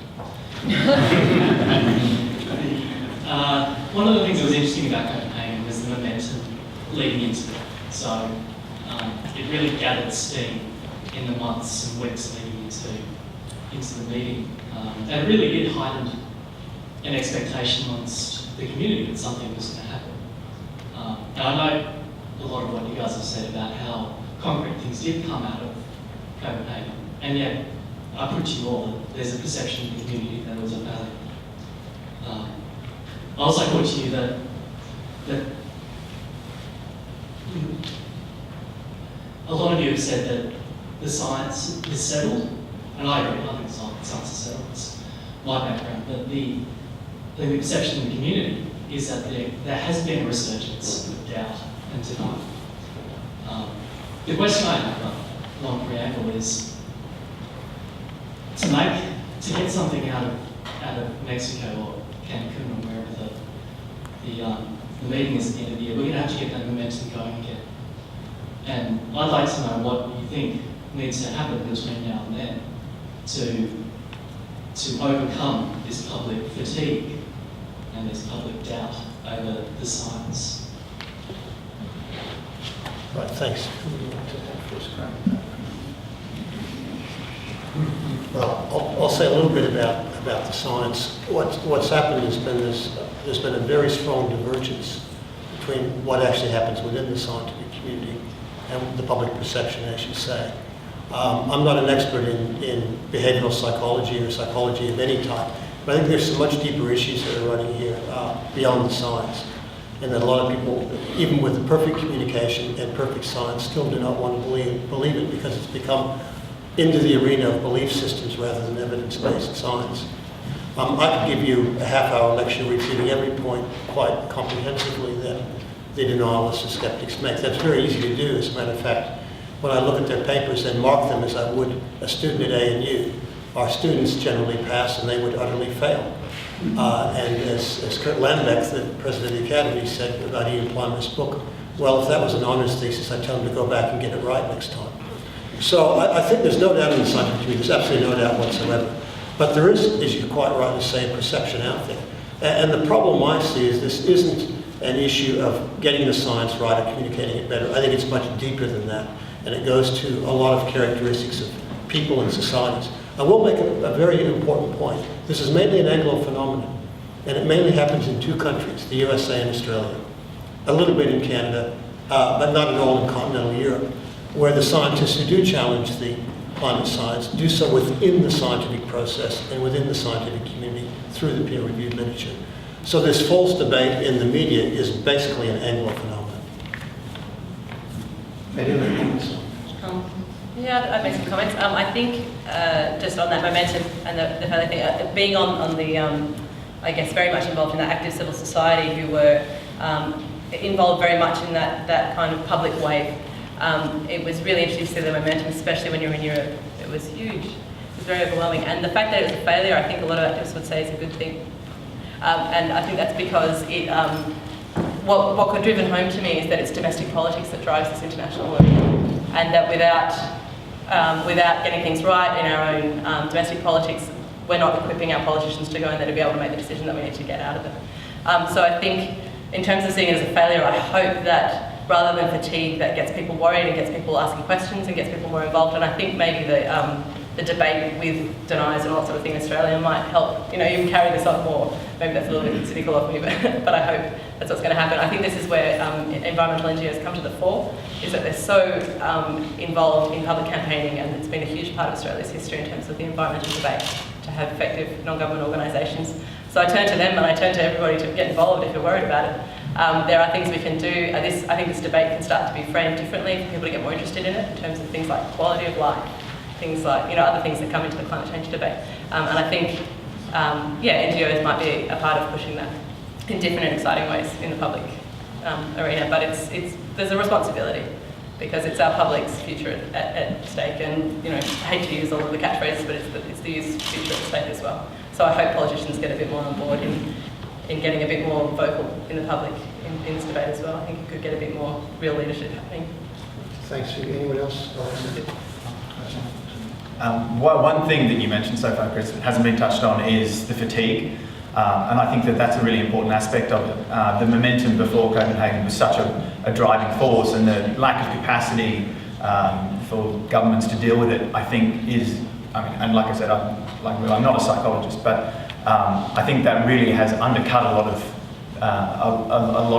One of the things that was interesting about Copenhagen was the momentum leading into it. So it really gathered steam in the months and weeks leading into the meeting, and it really heightened an expectation amongst the community that something was going to happen. And I know a lot of what you guys have said about how concrete things did come out of Copenhagen, and yet I put to you all that there's a perception in the community that it was a failure. I also put to you that a lot of you have said that the science is settled, and I agree, I think science is settled, it's my background, but the perception in the community is that there has been a resurgence of doubt and denial. The question I have, long preamble, is to get something out of Mexico or Cancun or wherever the meeting is at the end of the year, we're going to have to get that momentum going again. And I'd like to know what you think needs to happen between now and then to overcome this public fatigue and this public doubt over the science. Right, thanks. Well, I'll say a little bit about the science. What's happened has been there's been a very strong divergence between what actually happens within the scientific community and the public perception, as you say. I'm not an expert in behavioral psychology or psychology of any type, but I think there's some much deeper issues that are running here beyond the science, and that a lot of people, even with the perfect communication and perfect science, still do not want to believe it because it's become into the arena of belief systems rather than evidence-based science. I could give you a half-hour lecture repeating every point quite comprehensively that the denialists or skeptics make. That's very easy to do. As a matter of fact, when I look at their papers and mark them as I would a student at ANU, our students generally pass and they would utterly fail. And as Kurt Lambeck, the president of the Academy, said about Ian Plimer's book, well, if that was an honors thesis, I'd tell him to go back and get it right next time. So I think there's no doubt in the scientific community, there's absolutely no doubt whatsoever. But there is, as you quite rightly say, a perception out there. And the problem I see is this isn't an issue of getting the science right or communicating it better. I think it's much deeper than that. And it goes to a lot of characteristics of people and societies. I will make a very important point. This is mainly an Anglo phenomenon. And it mainly happens in two countries, the USA and Australia. A little bit in Canada, but not at all in continental Europe, where the scientists who do challenge the climate science do so within the scientific process and within the scientific community through the peer-reviewed literature. So this false debate in the media is basically an Anglo phenomenon. Any other comments? Yeah, I'd make some comments. I think just on that momentum and the fact that being on the, I guess, very much involved in that active civil society who were involved very much in that kind of public wave. It was really interesting to see the momentum, especially when you're in Europe. It was huge. It was very overwhelming. And the fact that it was a failure, I think a lot of activists would say is a good thing. And I think that's because it what got driven home to me is that it's domestic politics that drives this international work, and that without getting things right in our own domestic politics, we're not equipping our politicians to go in there to be able to make the decision that we need to get out of it. So I think, in terms of seeing it as a failure, I hope that rather than fatigue, that gets people worried and gets people asking questions and gets people more involved. And I think maybe the debate with deniers and all that sort of thing in Australia might help, even carry this on more. Maybe that's a little bit cynical of me, but I hope that's what's going to happen. I think this is where environmental NGOs come to the fore, is that they're so involved in public campaigning, and it's been a huge part of Australia's history in terms of the environmental debate, to have effective non-government organisations. So I turn to them and I turn to everybody to get involved if you're worried about it. There are things we can do. I think this debate can start to be framed differently for people to get more interested in it, in terms of things like quality of life, things like, other things that come into the climate change debate. And I think, NGOs might be a part of pushing that in different and exciting ways in the public arena. But there's a responsibility, because it's our public's future at stake. And, I hate to use all of the catchphrases, but it's the youth's future at stake as well. So I hope politicians get a bit more on board in getting a bit more vocal in the public in this debate as well. I think you could get a bit more real leadership happening. Thanks. Anyone else? One thing that you mentioned so far, Chris, that hasn't been touched on is the fatigue. And I think that that's a really important aspect of it. The momentum before Copenhagen was such a driving force, and the lack of capacity for governments to deal with it, I think is, and like I said, I'm not a psychologist, but I think that really has undercut a lot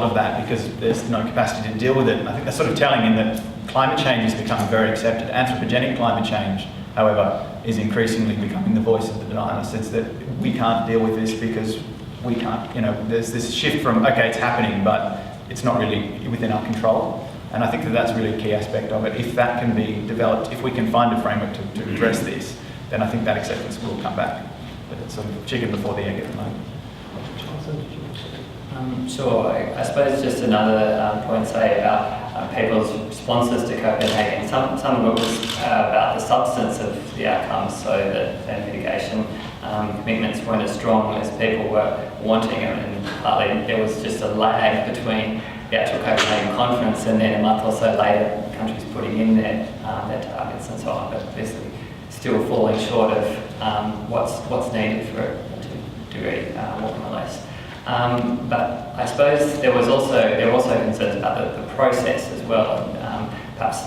of that, because there's no capacity to deal with it. And I think that's sort of telling in that climate change is becoming very accepted. Anthropogenic climate change, however, is increasingly becoming the voice of the denier, in the sense that we can't deal with this because we can't, there's this shift from, okay, it's happening, but it's not really within our control. And I think that that's really a key aspect of it. If that can be developed, if we can find a framework to address this, then I think that acceptance will come back. But it's sort of chicken before the egg at the moment. Sure. I suppose just another point, say, about people's responses to Copenhagen. Some of it was about the substance of the outcomes, so that their mitigation commitments weren't as strong as people were wanting, and partly there was just a lag between the actual Copenhagen conference and then a month or so later countries putting in their targets and so on, but obviously still falling short of what's needed for it to degree, more or less. But I suppose there were also concerns about the process as well. And, perhaps,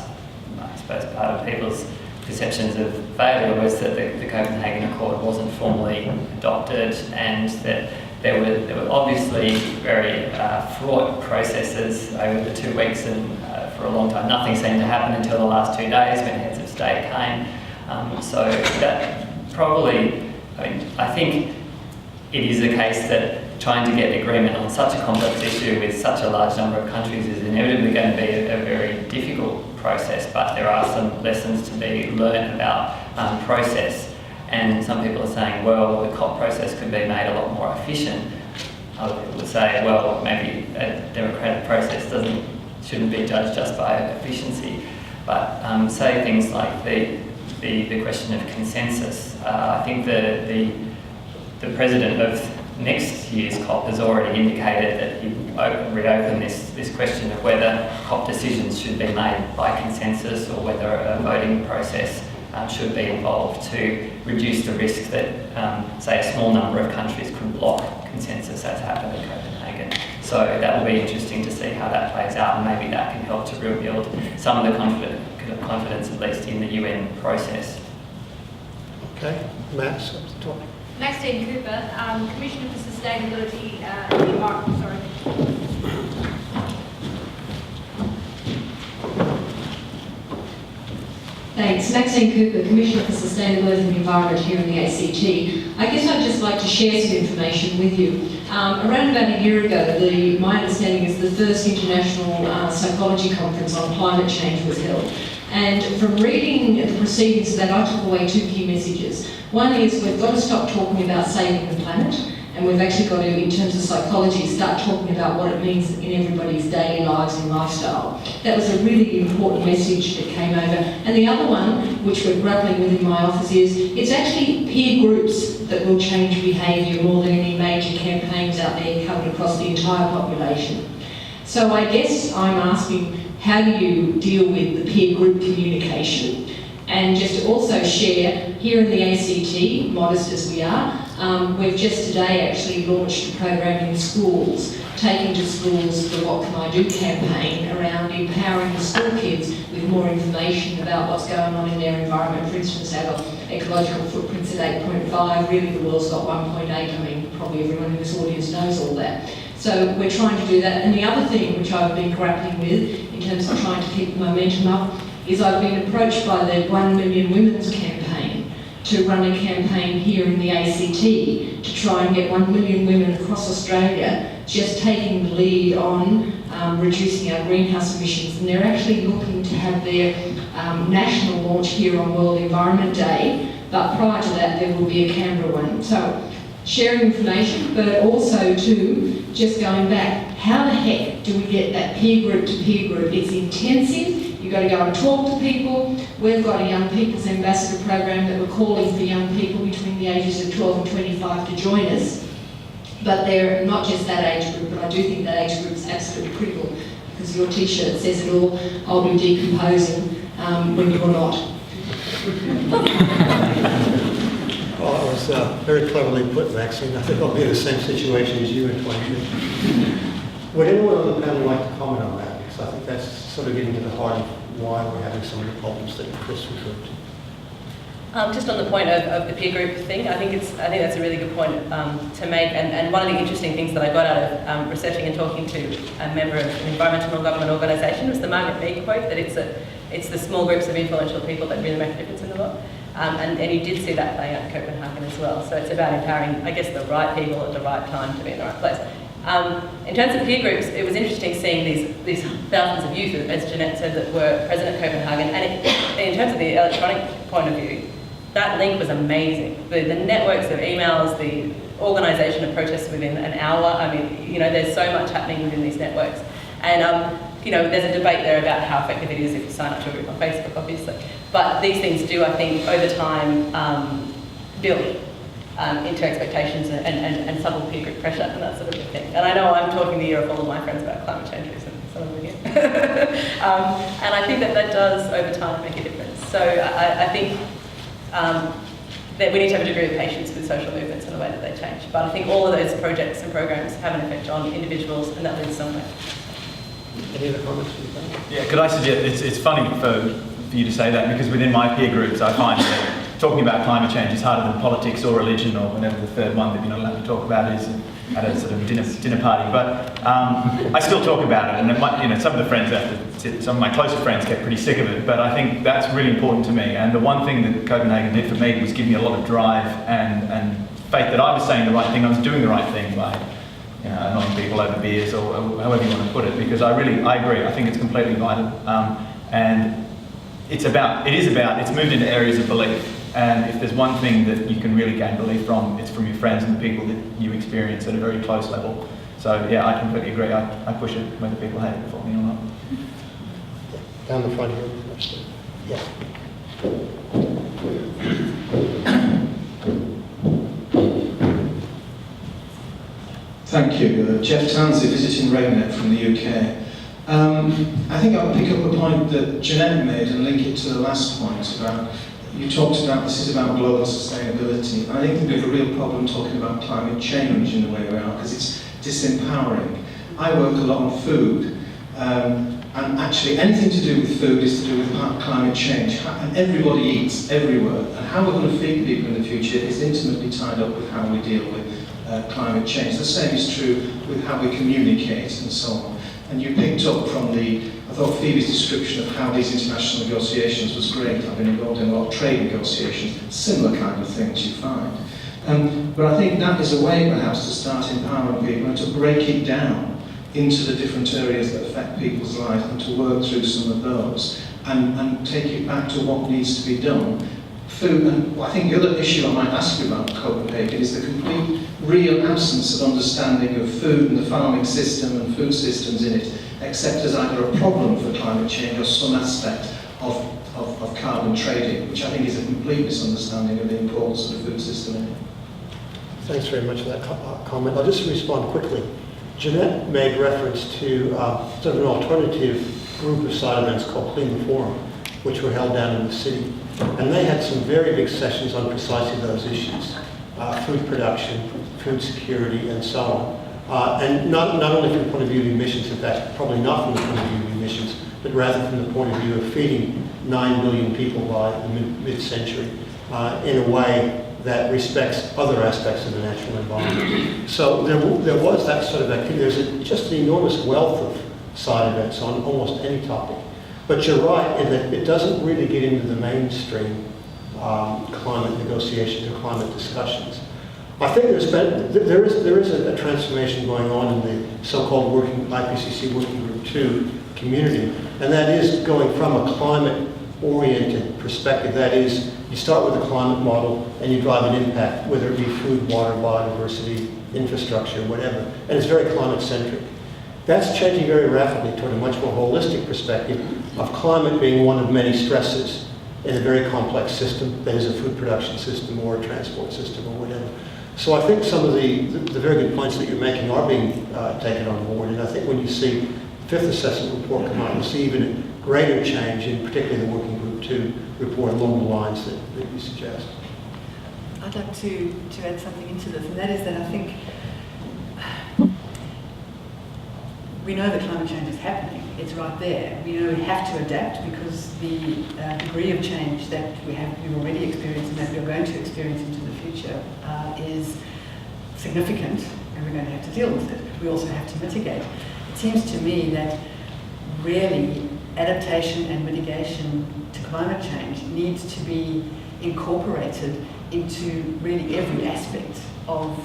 I suppose, part of people's perceptions of failure was that the Copenhagen Accord wasn't formally adopted, and that there were obviously very fraught processes over the 2 weeks, and for a long time nothing seemed to happen until the last 2 days when heads of state came. So that probably, I think it is the case that trying to get agreement on such a complex issue with such a large number of countries is inevitably going to be a very difficult process, but there are some lessons to be learned about process. And some people are saying, well, the COP process could be made a lot more efficient. Other people would say, well, maybe a democratic process shouldn't be judged just by efficiency. But say things like the question of consensus. I think the president of next year's COP has already indicated that he would reopen this question of whether COP decisions should be made by consensus, or whether a voting process should be involved to reduce the risk that, say, a small number of countries could block consensus, as happened in Copenhagen. So that will be interesting to see how that plays out, and maybe that can help to rebuild some of the confidence, at least in the UN process. Okay, Max, up the top. Maxine Cooper, Commissioner for Sustainability and the Environment. Thanks. Maxine Cooper, Commissioner for Sustainability and the Environment here in the ACT. I guess I'd just like to share some information with you. Around about a year ago, my understanding is the first International Psychology Conference on Climate Change was held. And from reading the proceedings of that, I took away 2 key messages. One is we've got to stop talking about saving the planet, and we've actually got to, in terms of psychology, start talking about what it means in everybody's daily lives and lifestyle. That was a really important message that came over. And the other one, which we're grappling with in my office, is it's actually peer groups that will change behaviour more than any major campaigns out there covered across the entire population. So I guess I'm asking, how do you deal with the peer group communication? And just to also share, here in the ACT, modest as we are, we've just today actually launched a program in schools, taking to schools the What Can I Do campaign around empowering the school kids with more information about what's going on in their environment. For instance, our ecological footprint's at 8.5, really the world's got 1.8. I mean, probably everyone in this audience knows all that. So we're trying to do that. And the other thing which I've been grappling with in terms of trying to keep the momentum up is I've been approached by the 1 Million Women's campaign to run a campaign here in the ACT to try and get 1 million women across Australia just taking the lead on reducing our greenhouse emissions. And they're actually looking to have their national launch here on World Environment Day, but prior to that there will be a Canberra one. So sharing information, but also too, just going back, how the heck do we get that peer group to peer group? It's intensive. You've got to go and talk to people. We've got a Young People's Ambassador program that we're calling for young people between the ages of 12 and 25 to join us. But they're not just that age group, but I do think that age group is absolutely critical, because your t-shirt says it all. I'll be decomposing when you're not. Well, that was very cleverly put, Maxine. I think I'll be in the same situation as you in 20 years. Would anyone on the panel like to comment on that? Because I think that's sort of getting to the heart of why we're having some of the problems that Chris referred to. Just on the point of the peer group thing, I think that's a really good point to make. And one of the interesting things that I got out of researching and talking to a member of an environmental non-government organisation was the Margaret Mead quote, that it's the small groups of influential people that really make a difference in the world. And you did see that play out in Copenhagen as well. So it's about empowering, I guess, the right people at the right time to be in the right place. In terms of peer groups, it was interesting seeing these thousands of youth, as Janette said, that were present at Copenhagen. And in terms of the electronic point of view, that link was amazing. The networks of emails, the organisation of protests within an hour. I mean, there's so much happening within these networks. And, there's a debate there about how effective it is if you sign up to a group on Facebook, obviously. But these things do, I think, over time, build into expectations and subtle peer group pressure and that sort of thing. And I know I'm talking the ear of all of my friends about climate change recently, some of them here. And I think that does, over time, make a difference. So I think that we need to have a degree of patience with social movements and the way that they change. But I think all of those projects and programs have an effect on individuals, and that leads somewhere. Any other comments from the panel? Yeah, could I suggest, it's funny for you to say that, because within my peer groups I find that talking about climate change is harder than politics or religion or whatever the third one that you're not allowed to talk about is at a sort of dinner party. But I still talk about it, and it might, some of the friends, some of my closer friends get pretty sick of it, but I think that's really important to me. And the one thing that Copenhagen did for me was give me a lot of drive and faith that I was saying the right thing, I was doing the right thing by annoying people over beers or however you want to put it, because I agree. I think it's completely vital. And it's moved into areas of belief. And if there's one thing that you can really gain belief from, it's from your friends and the people that you experience at a very close level. So yeah, I completely agree. I push it whether people hate it before me or not. Down the front here. Yeah. Thank you. Jeff Tansey, visiting RegNet from the UK. I think I'll pick up a point that Janette made and link it to the last point about, you talked about this is about global sustainability. And I think we have a real problem talking about climate change in the way we are, because it's disempowering. I work a lot on food, and actually anything to do with food is to do with climate change. And everybody eats everywhere, and how we're going to feed people in the future is intimately tied up with how we deal with climate change. The same is true with how we communicate and so on. And you picked up from I thought Phoebe's description of how these international negotiations was great. I've been involved in a lot of trade negotiations, similar kind of things you find. But I think that is a way perhaps to start empowering people and to break it down into the different areas that affect people's lives and to work through some of those and take it back to what needs to be done. Food, and I think the other issue I might ask you about Copenhagen is the complete real absence of understanding of food and the farming system and food systems in it, except as either a problem for climate change or some aspect of carbon trading, which I think is a complete misunderstanding of the importance of the food system in it. Thanks very much for that comment. I'll just respond quickly. Janette made reference to sort of an alternative group of side events called Clean the Forum, which were held down in the city. And they had some very big sessions on precisely those issues, food production, food security, and so on. And not only from the point of view of emissions, in fact, probably not from the point of view of emissions, but rather from the point of view of feeding 9 billion people by the mid-century in a way that respects other aspects of the natural environment. So there was that sort of activity. There's just an enormous wealth of side events on almost any topic. But you're right in that it doesn't really get into the mainstream climate negotiations or climate discussions. I think there is a transformation going on in the so-called IPCC Working Group 2 community, and that is going from a climate-oriented perspective. That is, you start with a climate model and you drive an impact, whether it be food, water, biodiversity, infrastructure, whatever, and it's very climate-centric. That's changing very rapidly toward a much more holistic perspective of climate being one of many stresses in a very complex system, that is a food production system or a transport system or whatever. So I think some of the very good points that you're making are being taken on board, and I think when you see the fifth assessment report come out, you'll see even greater change in particularly the Working Group 2 report along the lines that you suggest. I'd like to add something into this, and that is that I think we know that climate change is happening. It's right there. We know we have to adapt because the degree of change that we've already experienced and that we're going to experience into the future is significant, and we're going to have to deal with it. We also have to mitigate. It seems to me that really adaptation and mitigation to climate change needs to be incorporated into really every aspect of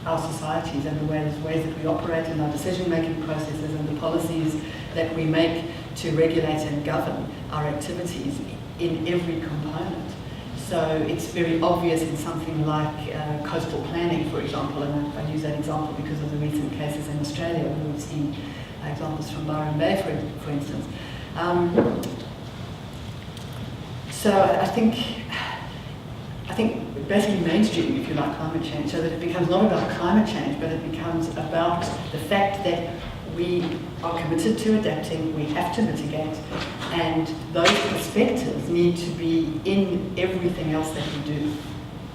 our societies and the ways that we operate and our decision-making processes and the policies that we make to regulate and govern our activities in every component. So it's very obvious in something like coastal planning, for example, and I use that example because of the recent cases in Australia where we've seen examples from Byron Bay, for instance. So I think basically mainstream, if you like, climate change, so that it becomes not about climate change, but it becomes about the fact that we are committed to adapting, we have to mitigate, and those perspectives need to be in everything else that we do,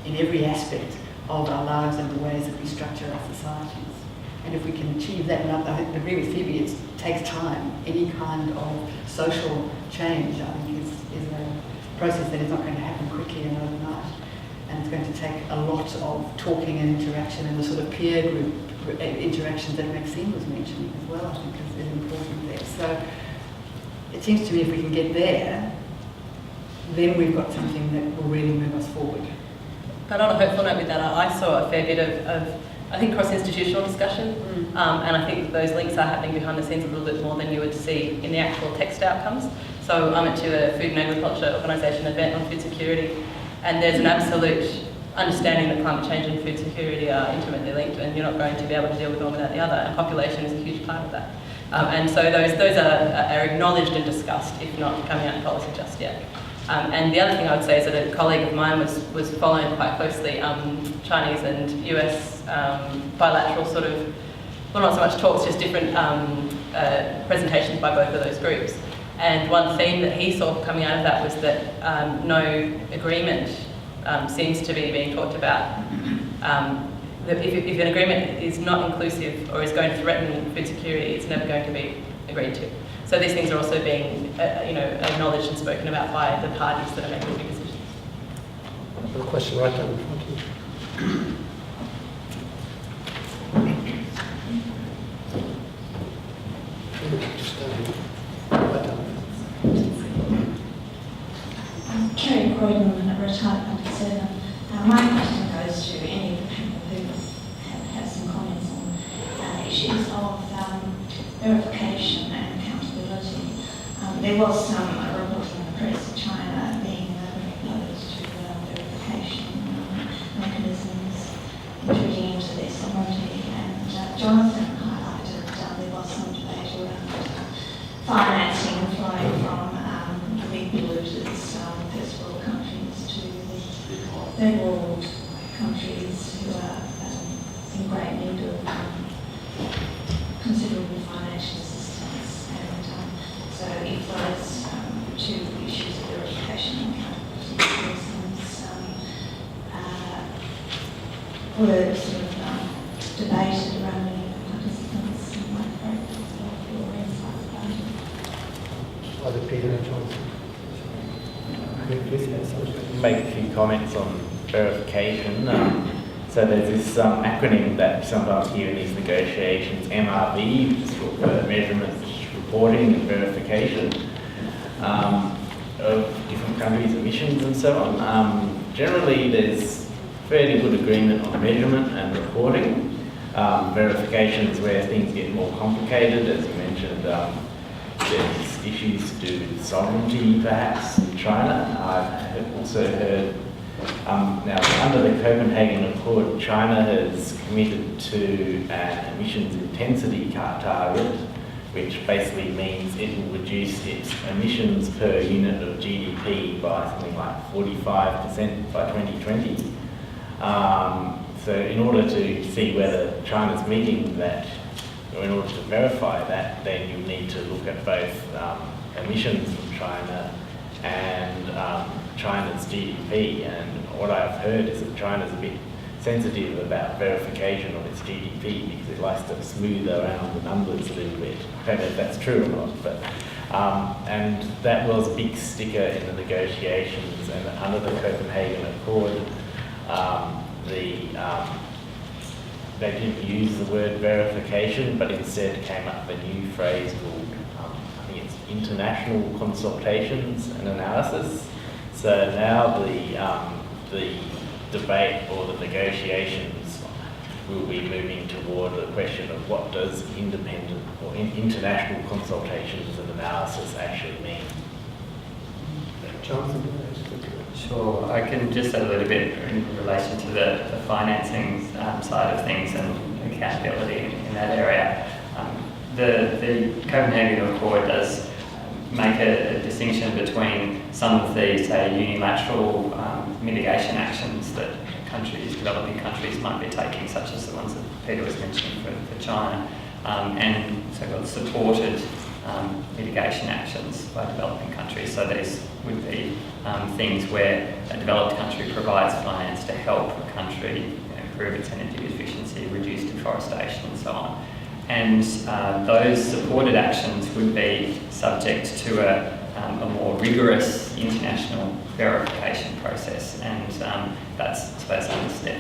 in every aspect of our lives and the ways that we structure our societies. And if we can achieve that, and I agree with Phoebe, it takes time. Any kind of social change, I think, is a process that is not going to happen quickly and overnight. And it's going to take a lot of talking and interaction and the sort of peer group interactions that Maxine was mentioning as well, I think is important there. So it seems to me if we can get there, then we've got something that will really move us forward. But on a hopeful note with that, I saw a fair bit of I think, cross-institutional discussion, and I think those links are happening behind the scenes a little bit more than you would see in the actual text outcomes. So I went to a Food and Agriculture Organisation event on food security, and there's an absolute understanding that climate change and food security are intimately linked, and you're not going to be able to deal with one without the other, and population is a huge part of that. And so those are acknowledged and discussed, if not coming out in policy just yet. And the other thing I would say is that a colleague of mine was following quite closely Chinese and US bilateral sort of, well, not so much talks, just different presentations by both of those groups. And one theme that he saw coming out of that was that no agreement seems to be being talked about. That if an agreement is not inclusive or is going to threaten food security, it's never going to be agreed to. So these things are also being, acknowledged and spoken about by the parties that are making big decisions. I have a question right down in front of you. Kerry Croydon, retired Public Servant. My question goes to any of the people who have some comments on issues of verification and accountability. There was some report in the press of China being very opposed to verification mechanisms intruding into their sovereignty, and Jonathan highlighted there was some debate around financing flowing from the big polluters, first world countries, to the third world countries who are in great need of were sort of debated around many of the participants, and I'm very grateful for your insights about it. Either Peter or Jonathan. Make a few comments on verification. So there's this acronym that sometimes hear in these negotiations, MRV, which is for measurements, reporting and verification of different countries' emissions and so on. Generally there's fairly good agreement on measurement and reporting. Verification is where things get more complicated, as you mentioned. There's issues to do with sovereignty, perhaps, in China. I've also heard, now under the Copenhagen Accord, China has committed to an emissions intensity target, which basically means it will reduce its emissions per unit of GDP by something like 45% by 2020. So in order to see whether China's meeting that, or in order to verify that, then you need to look at both emissions from China and China's GDP. And what I've heard is that China's a bit sensitive about verification of its GDP because it likes to smooth around the numbers a little bit. I don't know if that's true or not, but and that was a big sticker in the negotiations. And under the Copenhagen Accord, they didn't use the word verification, but instead came up with a new phrase called, I think it's international consultations and analysis. So now the debate or the negotiations will be moving toward the question of what does independent or international consultations and analysis actually mean. Jonathan? Sure, I can just add a little bit in relation to the financing side of things and accountability in that area. The Copenhagen Accord does make a distinction between some of the, say, unilateral mitigation actions that developing countries might be taking, such as the ones that Peter was mentioning for China, and so-called supported mitigation actions by developing countries. So these would be things where a developed country provides finance to help a country improve its energy efficiency, reduce deforestation and so on. And those supported actions would be subject to a more rigorous international verification process. And that's, I suppose,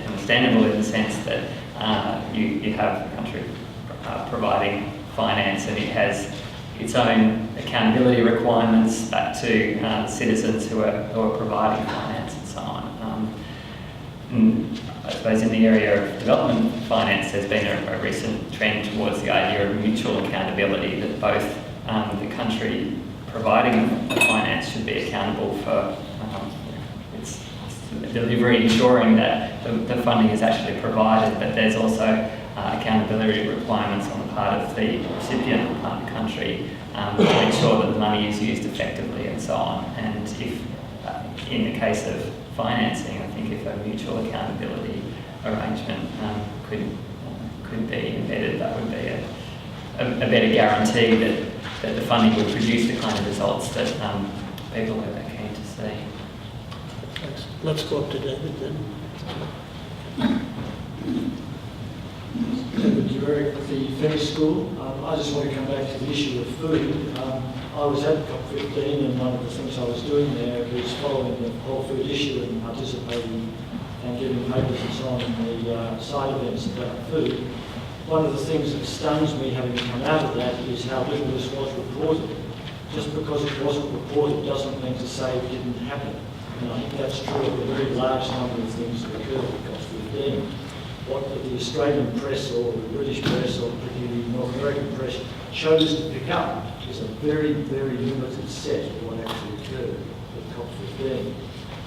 understandable in the sense that you have a country providing finance and it has its own accountability requirements back to citizens who are providing finance and so on. And I suppose in the area of development finance, there's been a recent trend towards the idea of mutual accountability, that both the country providing the finance should be accountable for its delivery, ensuring that the funding is actually provided, but there's also accountability requirements on the part of the recipient country to ensure that the money is used effectively and so on. And if, in the case of financing, I think if a mutual accountability arrangement could be embedded, that would be a better guarantee that the funding would produce the kind of results that people are keen to see. Thanks. Let's go up to David then. David Durek with the Fenner School. I just want to come back to the issue of food. I was at COP15 and one of the things I was doing there was following the whole food issue and participating and giving papers and so on in the side events about food. One of the things that stuns me having come out of that is how little this was reported. Just because it wasn't reported doesn't mean to say it didn't happen. And I think that's true of a very large number of things that occurred at COP15. What the Australian press or the British press or particularly the North American press chose to pick up is a very, very limited set of what actually occurred at COP15.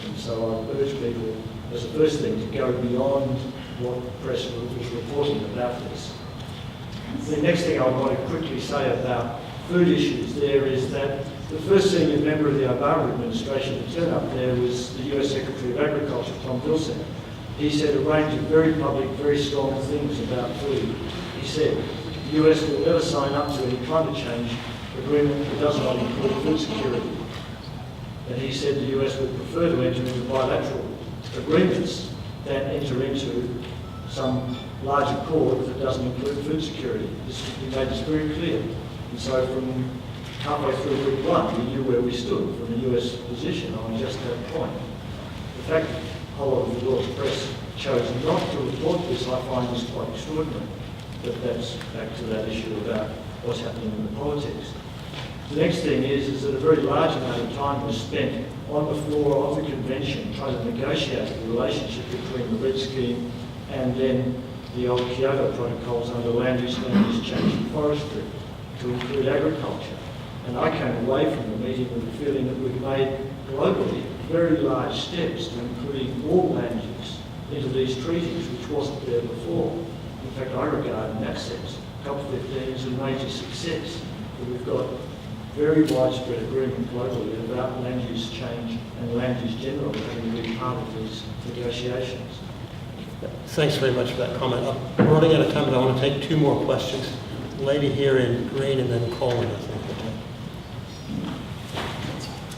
And so I urge people, as a first thing, to go beyond what the press was reporting about this. The next thing I want to quickly say about food issues there is that the first senior member of the Obama administration to turn up there was the US Secretary of Agriculture, Tom Vilsack. He said a range of very public, very strong things about food. He said, the US will never sign up to any climate change agreement that does not include food security. And he said the US would prefer to enter into bilateral agreements than enter into some larger cause that doesn't include food security. We made this very clear. And so from halfway through week one, we knew where we stood from the US position on just that point. The fact that a whole lot of the world's press chose not to report this, I find is quite extraordinary. But that's back to that issue about what's happening in the politics. The next thing is that a very large amount of time was spent on the floor of the convention trying to negotiate the relationship between the lead scheme and then the old Kyoto protocols under land use change and forestry to include agriculture. And I came away from the meeting with the feeling that we've made globally very large steps to including all land use into these treaties, which wasn't there before. In fact, I regard in that sense COP15 as a major success, that we've got very widespread agreement globally about land use change and land use generally having to be part of these negotiations. Thanks very much for that comment. I'm running out of time, but I want to take two more questions. The lady here in green and then Colin, I think.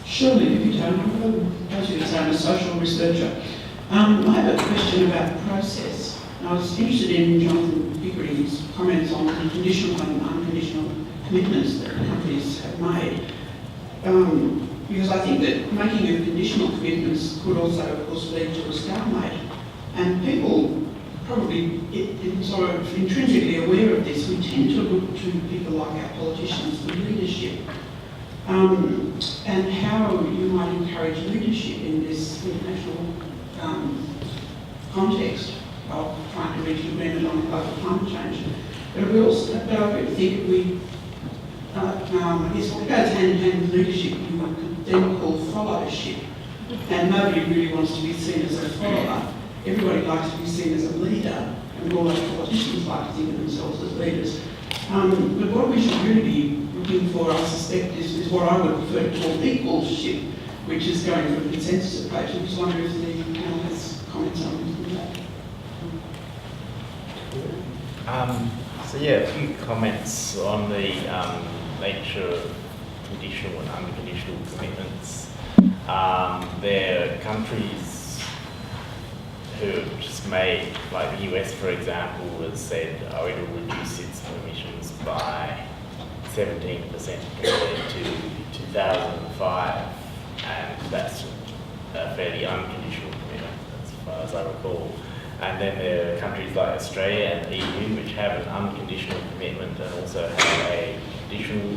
Surely, if you don't, as you say, I'm a social researcher. I have a question about process. I was interested in Jonathan Pickering's comments on the conditional and unconditional commitments that countries have made. Because I think that making of conditional commitments could also, of course, lead to a stalemate. And people probably sort of intrinsically aware of this. We tend to look to people like our politicians for leadership. And how you might encourage leadership in this international context of trying to reach an agreement on global climate change. But we also, I think we, I guess what goes hand in hand with leadership, you could then call followership. And nobody really wants to be seen as a follower. Everybody likes to be seen as a leader, and all those politicians like to think of themselves as leaders. But what we should really be looking for, I suspect, is what I would prefer to call equalship, which is going for a consensus approach. I just wonder if the panel has comments on that. So yeah, a few comments on the nature of conditional and unconditional commitments. There are countries who have just made, like the US for example, has said, oh, it will reduce its emissions by 17% compared to 2005, and that's a fairly unconditional commitment as far as I recall. And then there are countries like Australia and the EU which have an unconditional commitment and also have a conditional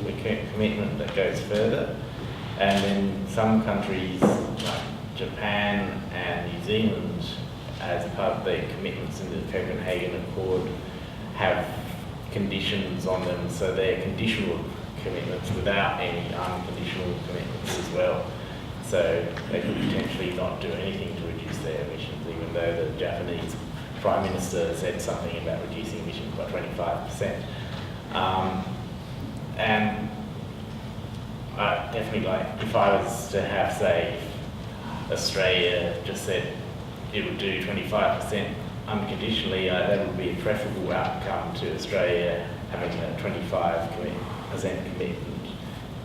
commitment that goes further. And then some countries like Japan and New Zealand, as part of their commitments in the Copenhagen Accord, have conditions on them, so they're conditional commitments without any unconditional commitments as well. So they could potentially not do anything to reduce their emissions, even though the Japanese Prime Minister said something about reducing emissions by 25%. And definitely, like, if I was to have, say, Australia just said it would do 25% unconditionally, that would be a preferable outcome to Australia having a 25% commitment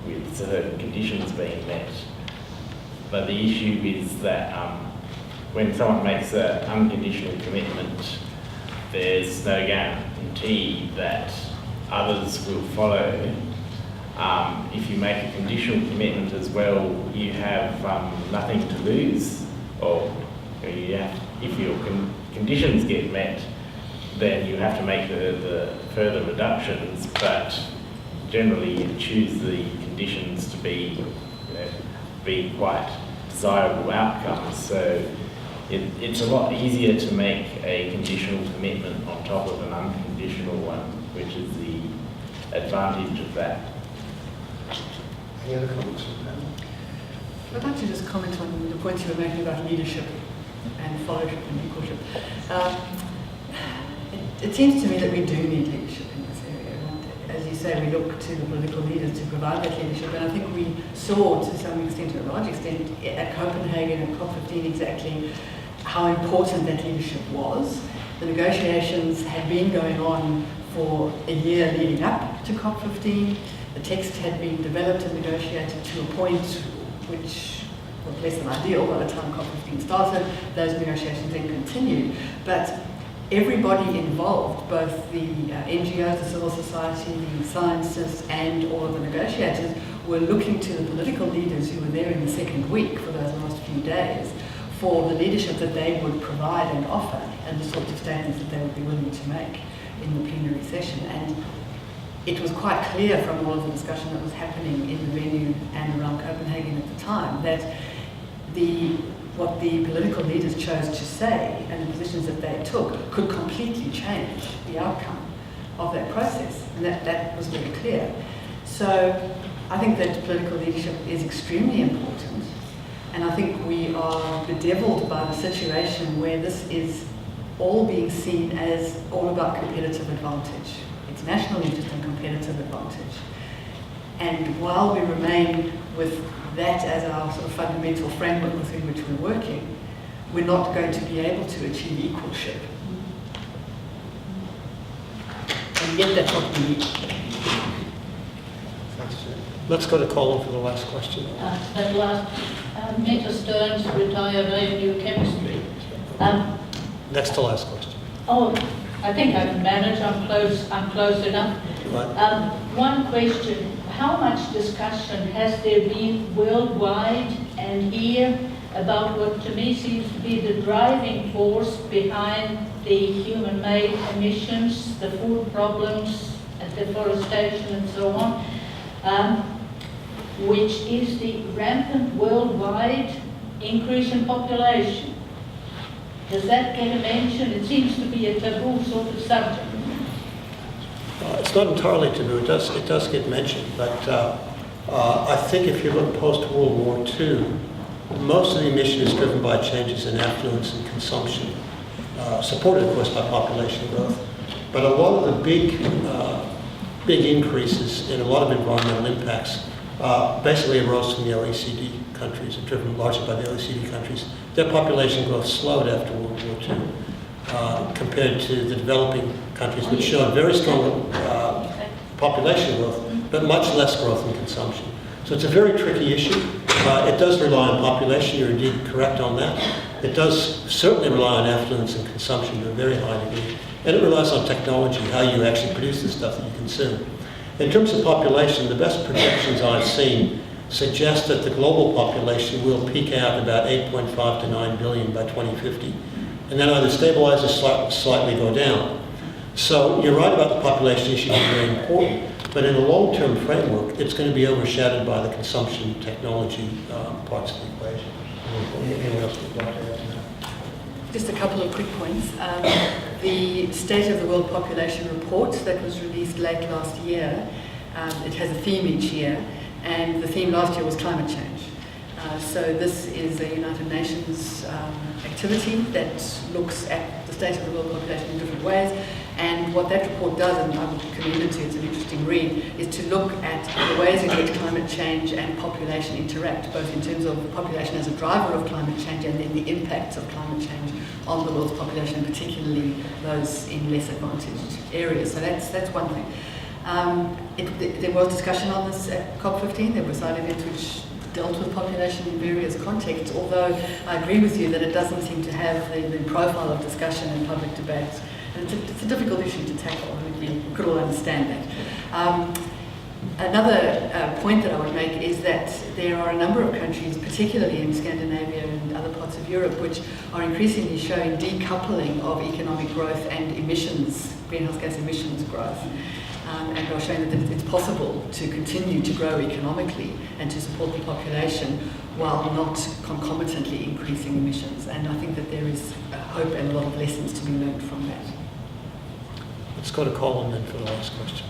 with certain conditions being met. But the issue is that when someone makes an unconditional commitment, there's no guarantee that others will follow. If you make a conditional commitment as well, you have nothing to lose, or if your conditions get met, then you have to make the further reductions, but generally you choose the conditions to be, be quite desirable outcomes. So it's a lot easier to make a conditional commitment on top of an unconditional one, which is the advantage of that. Any other comments on that? I'd like to just comment on the points you were making about leadership and followership and equalship. It seems to me that we do need leadership in this area. And as you say, we look to the political leaders to provide that leadership. And I think we saw, to some extent, to a large extent, at Copenhagen and COP15 exactly how important that leadership was. The negotiations had been going on for a year leading up to COP15. The text had been developed and negotiated to a point which was less than ideal by the time COP15 started. Those negotiations then continued. But everybody involved, both the NGOs, the civil society, the scientists, and all of the negotiators, were looking to the political leaders who were there in the second week for those last few days for the leadership that they would provide and offer, and the sorts of statements that they would be willing to make in the plenary session. And it was quite clear from all of the discussion that was happening in the venue and around Copenhagen at the time that what the political leaders chose to say and the positions that they took could completely change the outcome of that process. And that was very clear. So I think that political leadership is extremely important. And I think we are bedeviled by the situation where this is all being seen as all about competitive advantage. It's national interest and competitive advantage. And while we remain with that as our sort of fundamental framework within which we're working, we're not going to be able to achieve equalship. And yet that's what we need. Let's go to Colin for the last question. At last, Meta Stearns, retired ANU chemistry. Next to last question. Oh, I think I can manage. I'm close enough. Right. One question: how much discussion has there been worldwide and here about what to me seems to be the driving force behind the human-made emissions, the food problems, and deforestation, and so on? Which is the rampant worldwide increase in population. Does that get a mention? It seems to be a taboo sort of subject. It's not entirely taboo. It does get mentioned, but I think if you look post-World War II, most of the emission is driven by changes in affluence and consumption, supported, of course, by population growth. But a lot of the big increases in a lot of environmental impacts basically arose from the OECD countries, and driven largely by the OECD countries. Their population growth slowed after World War II compared to the developing countries, which showed very strong population growth, but much less growth in consumption. So it's a very tricky issue. It does rely on population, you're indeed correct on that. It does certainly rely on affluence and consumption to a very high degree. And it relies on technology, how you actually produce the stuff that you consume. In terms of population, the best projections I've seen suggest that the global population will peak out at about 8.5 to 9 billion by 2050, and then either stabilize or slightly go down. So you're right about the population issue being very important, but in a long-term framework, it's going to be overshadowed by the consumption technology parts of the equation. Anyone else would like to add to that? Just a couple of quick points. The State of the World Population Report that was released late last year, it has a theme each year, and the theme last year was climate change. So this is a United Nations activity that looks at the state of the world population in different ways. And what that report does, and I would commend it to you, it's an interesting read, is to look at the ways in which climate change and population interact, both in terms of population as a driver of climate change and then the impacts of climate change on the world's population, particularly those in less advantaged areas. So that's one thing. There was discussion on this at COP15. There were side events which dealt with population in various contexts, although I agree with you that it doesn't seem to have the profile of discussion and public debate. And it's a difficult issue to tackle. I think we could all understand that. Another point that I would make is that there are a number of countries, particularly in Scandinavia and other parts of Europe, which are increasingly showing decoupling of economic growth and emissions, greenhouse gas emissions growth. And are showing that it's possible to continue to grow economically and to support the population while not concomitantly increasing emissions. And I think that there is hope and a lot of lessons to be learned from that. Let's go to Colin then for the last question.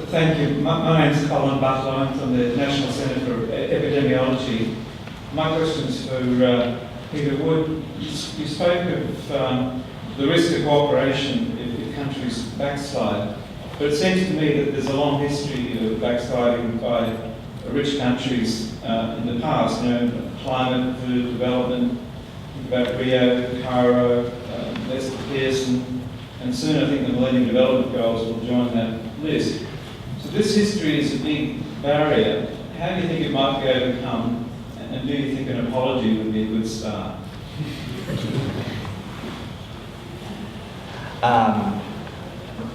Thank you. My name is Colin Butler. I'm from the National Centre for Epidemiology. My question is for Peter Wood. You spoke of the risk of cooperation if countries backslide, but it seems to me that there's a long history of backsliding by rich countries in the past. You know, climate, food development, about Rio, Cairo, Lester Pearson, and soon I think the Millennium Development Goals will join that list. So this history is a big barrier. How do you think it might be overcome, And do you think an apology would be a good start?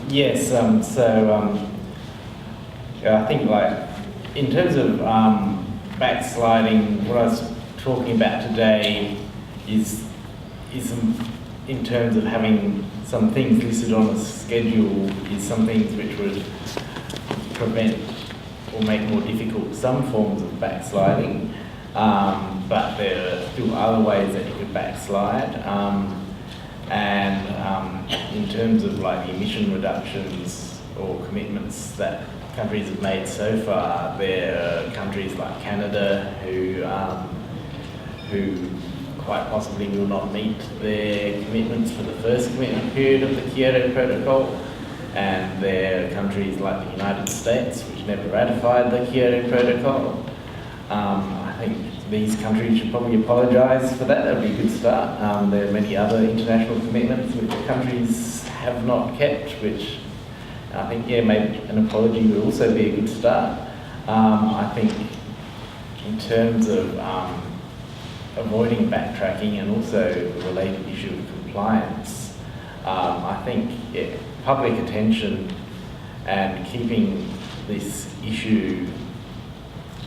Yes, I think in terms of backsliding, what I was talking about today is in terms of having some things listed on a schedule, is some things which would prevent or make more difficult some forms of backsliding, but there are still other ways that you could backslide. In terms of the emission reductions or commitments that countries have made so far, there are countries like Canada who quite possibly will not meet their commitments for the first commitment period of the Kyoto Protocol, and there are countries like the United States which never ratified the Kyoto Protocol. I think these countries should probably apologise for that. That would be a good start. There are many other international commitments which countries have not kept, which I think, maybe an apology would also be a good start. I think in terms of avoiding backtracking and also the related issue of compliance, I think public attention and keeping this issue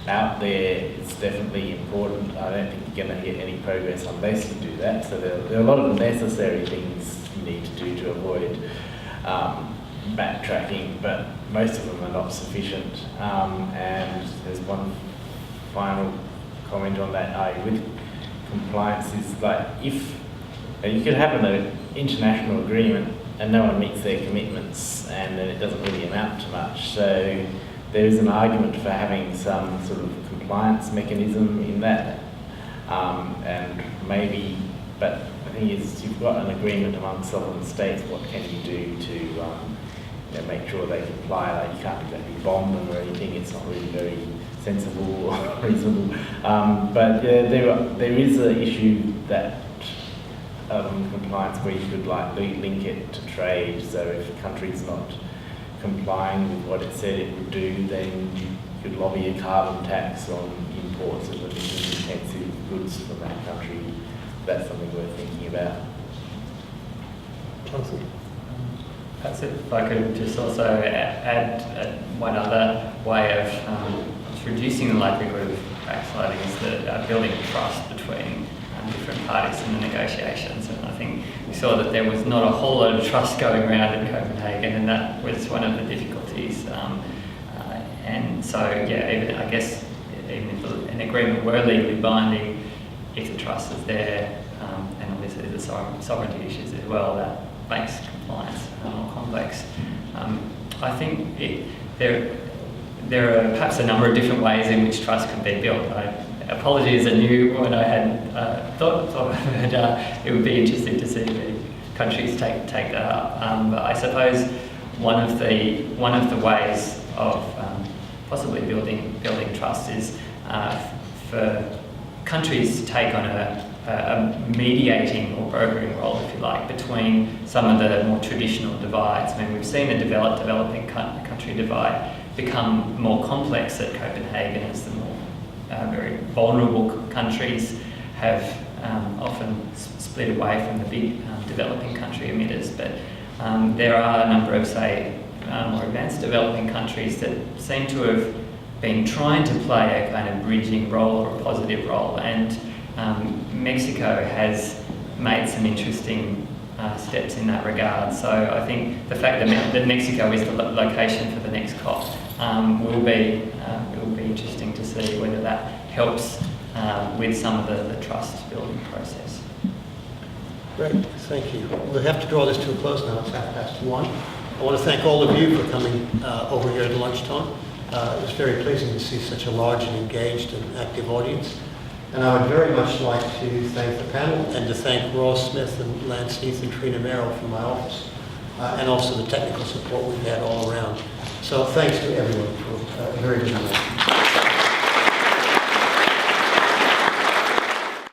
out there is definitely important. I don't think you're going to get any progress unless you do that. So there are a lot of necessary things you need to do to avoid backtracking, but most of them are not sufficient. And there's one final comment on that. With compliance is if you could have an international agreement and no one meets their commitments, and then it doesn't really amount to much. So there is an argument for having some sort of compliance mechanism in that, and maybe. But the thing is, you've got an agreement among sovereign states. What can you do to make sure they comply? You can't exactly bomb them or anything. It's not really very sensible or reasonable. But there is an issue that compliance where you could link it to trade. So if a country's not complying with what it said it would do, then you could lobby a carbon tax on imports of emission-intensive goods from that country. That's something worth thinking about. Perhaps if I could just also add one other way of reducing the likelihood of backsliding is the building trust between different parties in the negotiations. And I think we saw that there was not a whole lot of trust going around in Copenhagen, and that was one of the difficulties. And so, even if an agreement were legally binding, if the trust is there, and obviously the sovereignty issues as well, that makes compliance more complex. I think there are perhaps a number of different ways in which trust can be built. Apologies, a new one I hadn't thought of, but it would be interesting to see the countries take that up. But I suppose one of the ways of possibly building trust is for countries to take on a mediating or brokering role, if you like, between some of the more traditional divides. I mean, we've seen the developing country divide become more complex at Copenhagen as the more very vulnerable countries have often split away from the big developing country emitters. But there are a number of, say, more advanced developing countries that seem to have been trying to play a kind of bridging role or a positive role, and Mexico has made some interesting steps in that regard. So I think the fact that Mexico is the location for the next COP will be interesting to see whether that helps with some of the trust building process. Great, thank you. We'll have to draw this to a close now. It's 1:30. I want to thank all of you for coming over here at lunchtime. It was very pleasing to see such a large and engaged and active audience. And I would very much like to thank the panel and to thank Ross Smith and Lance Heath and Trina Merrill from my office, and also the technical support we've had all around. So thanks to everyone for a very good night.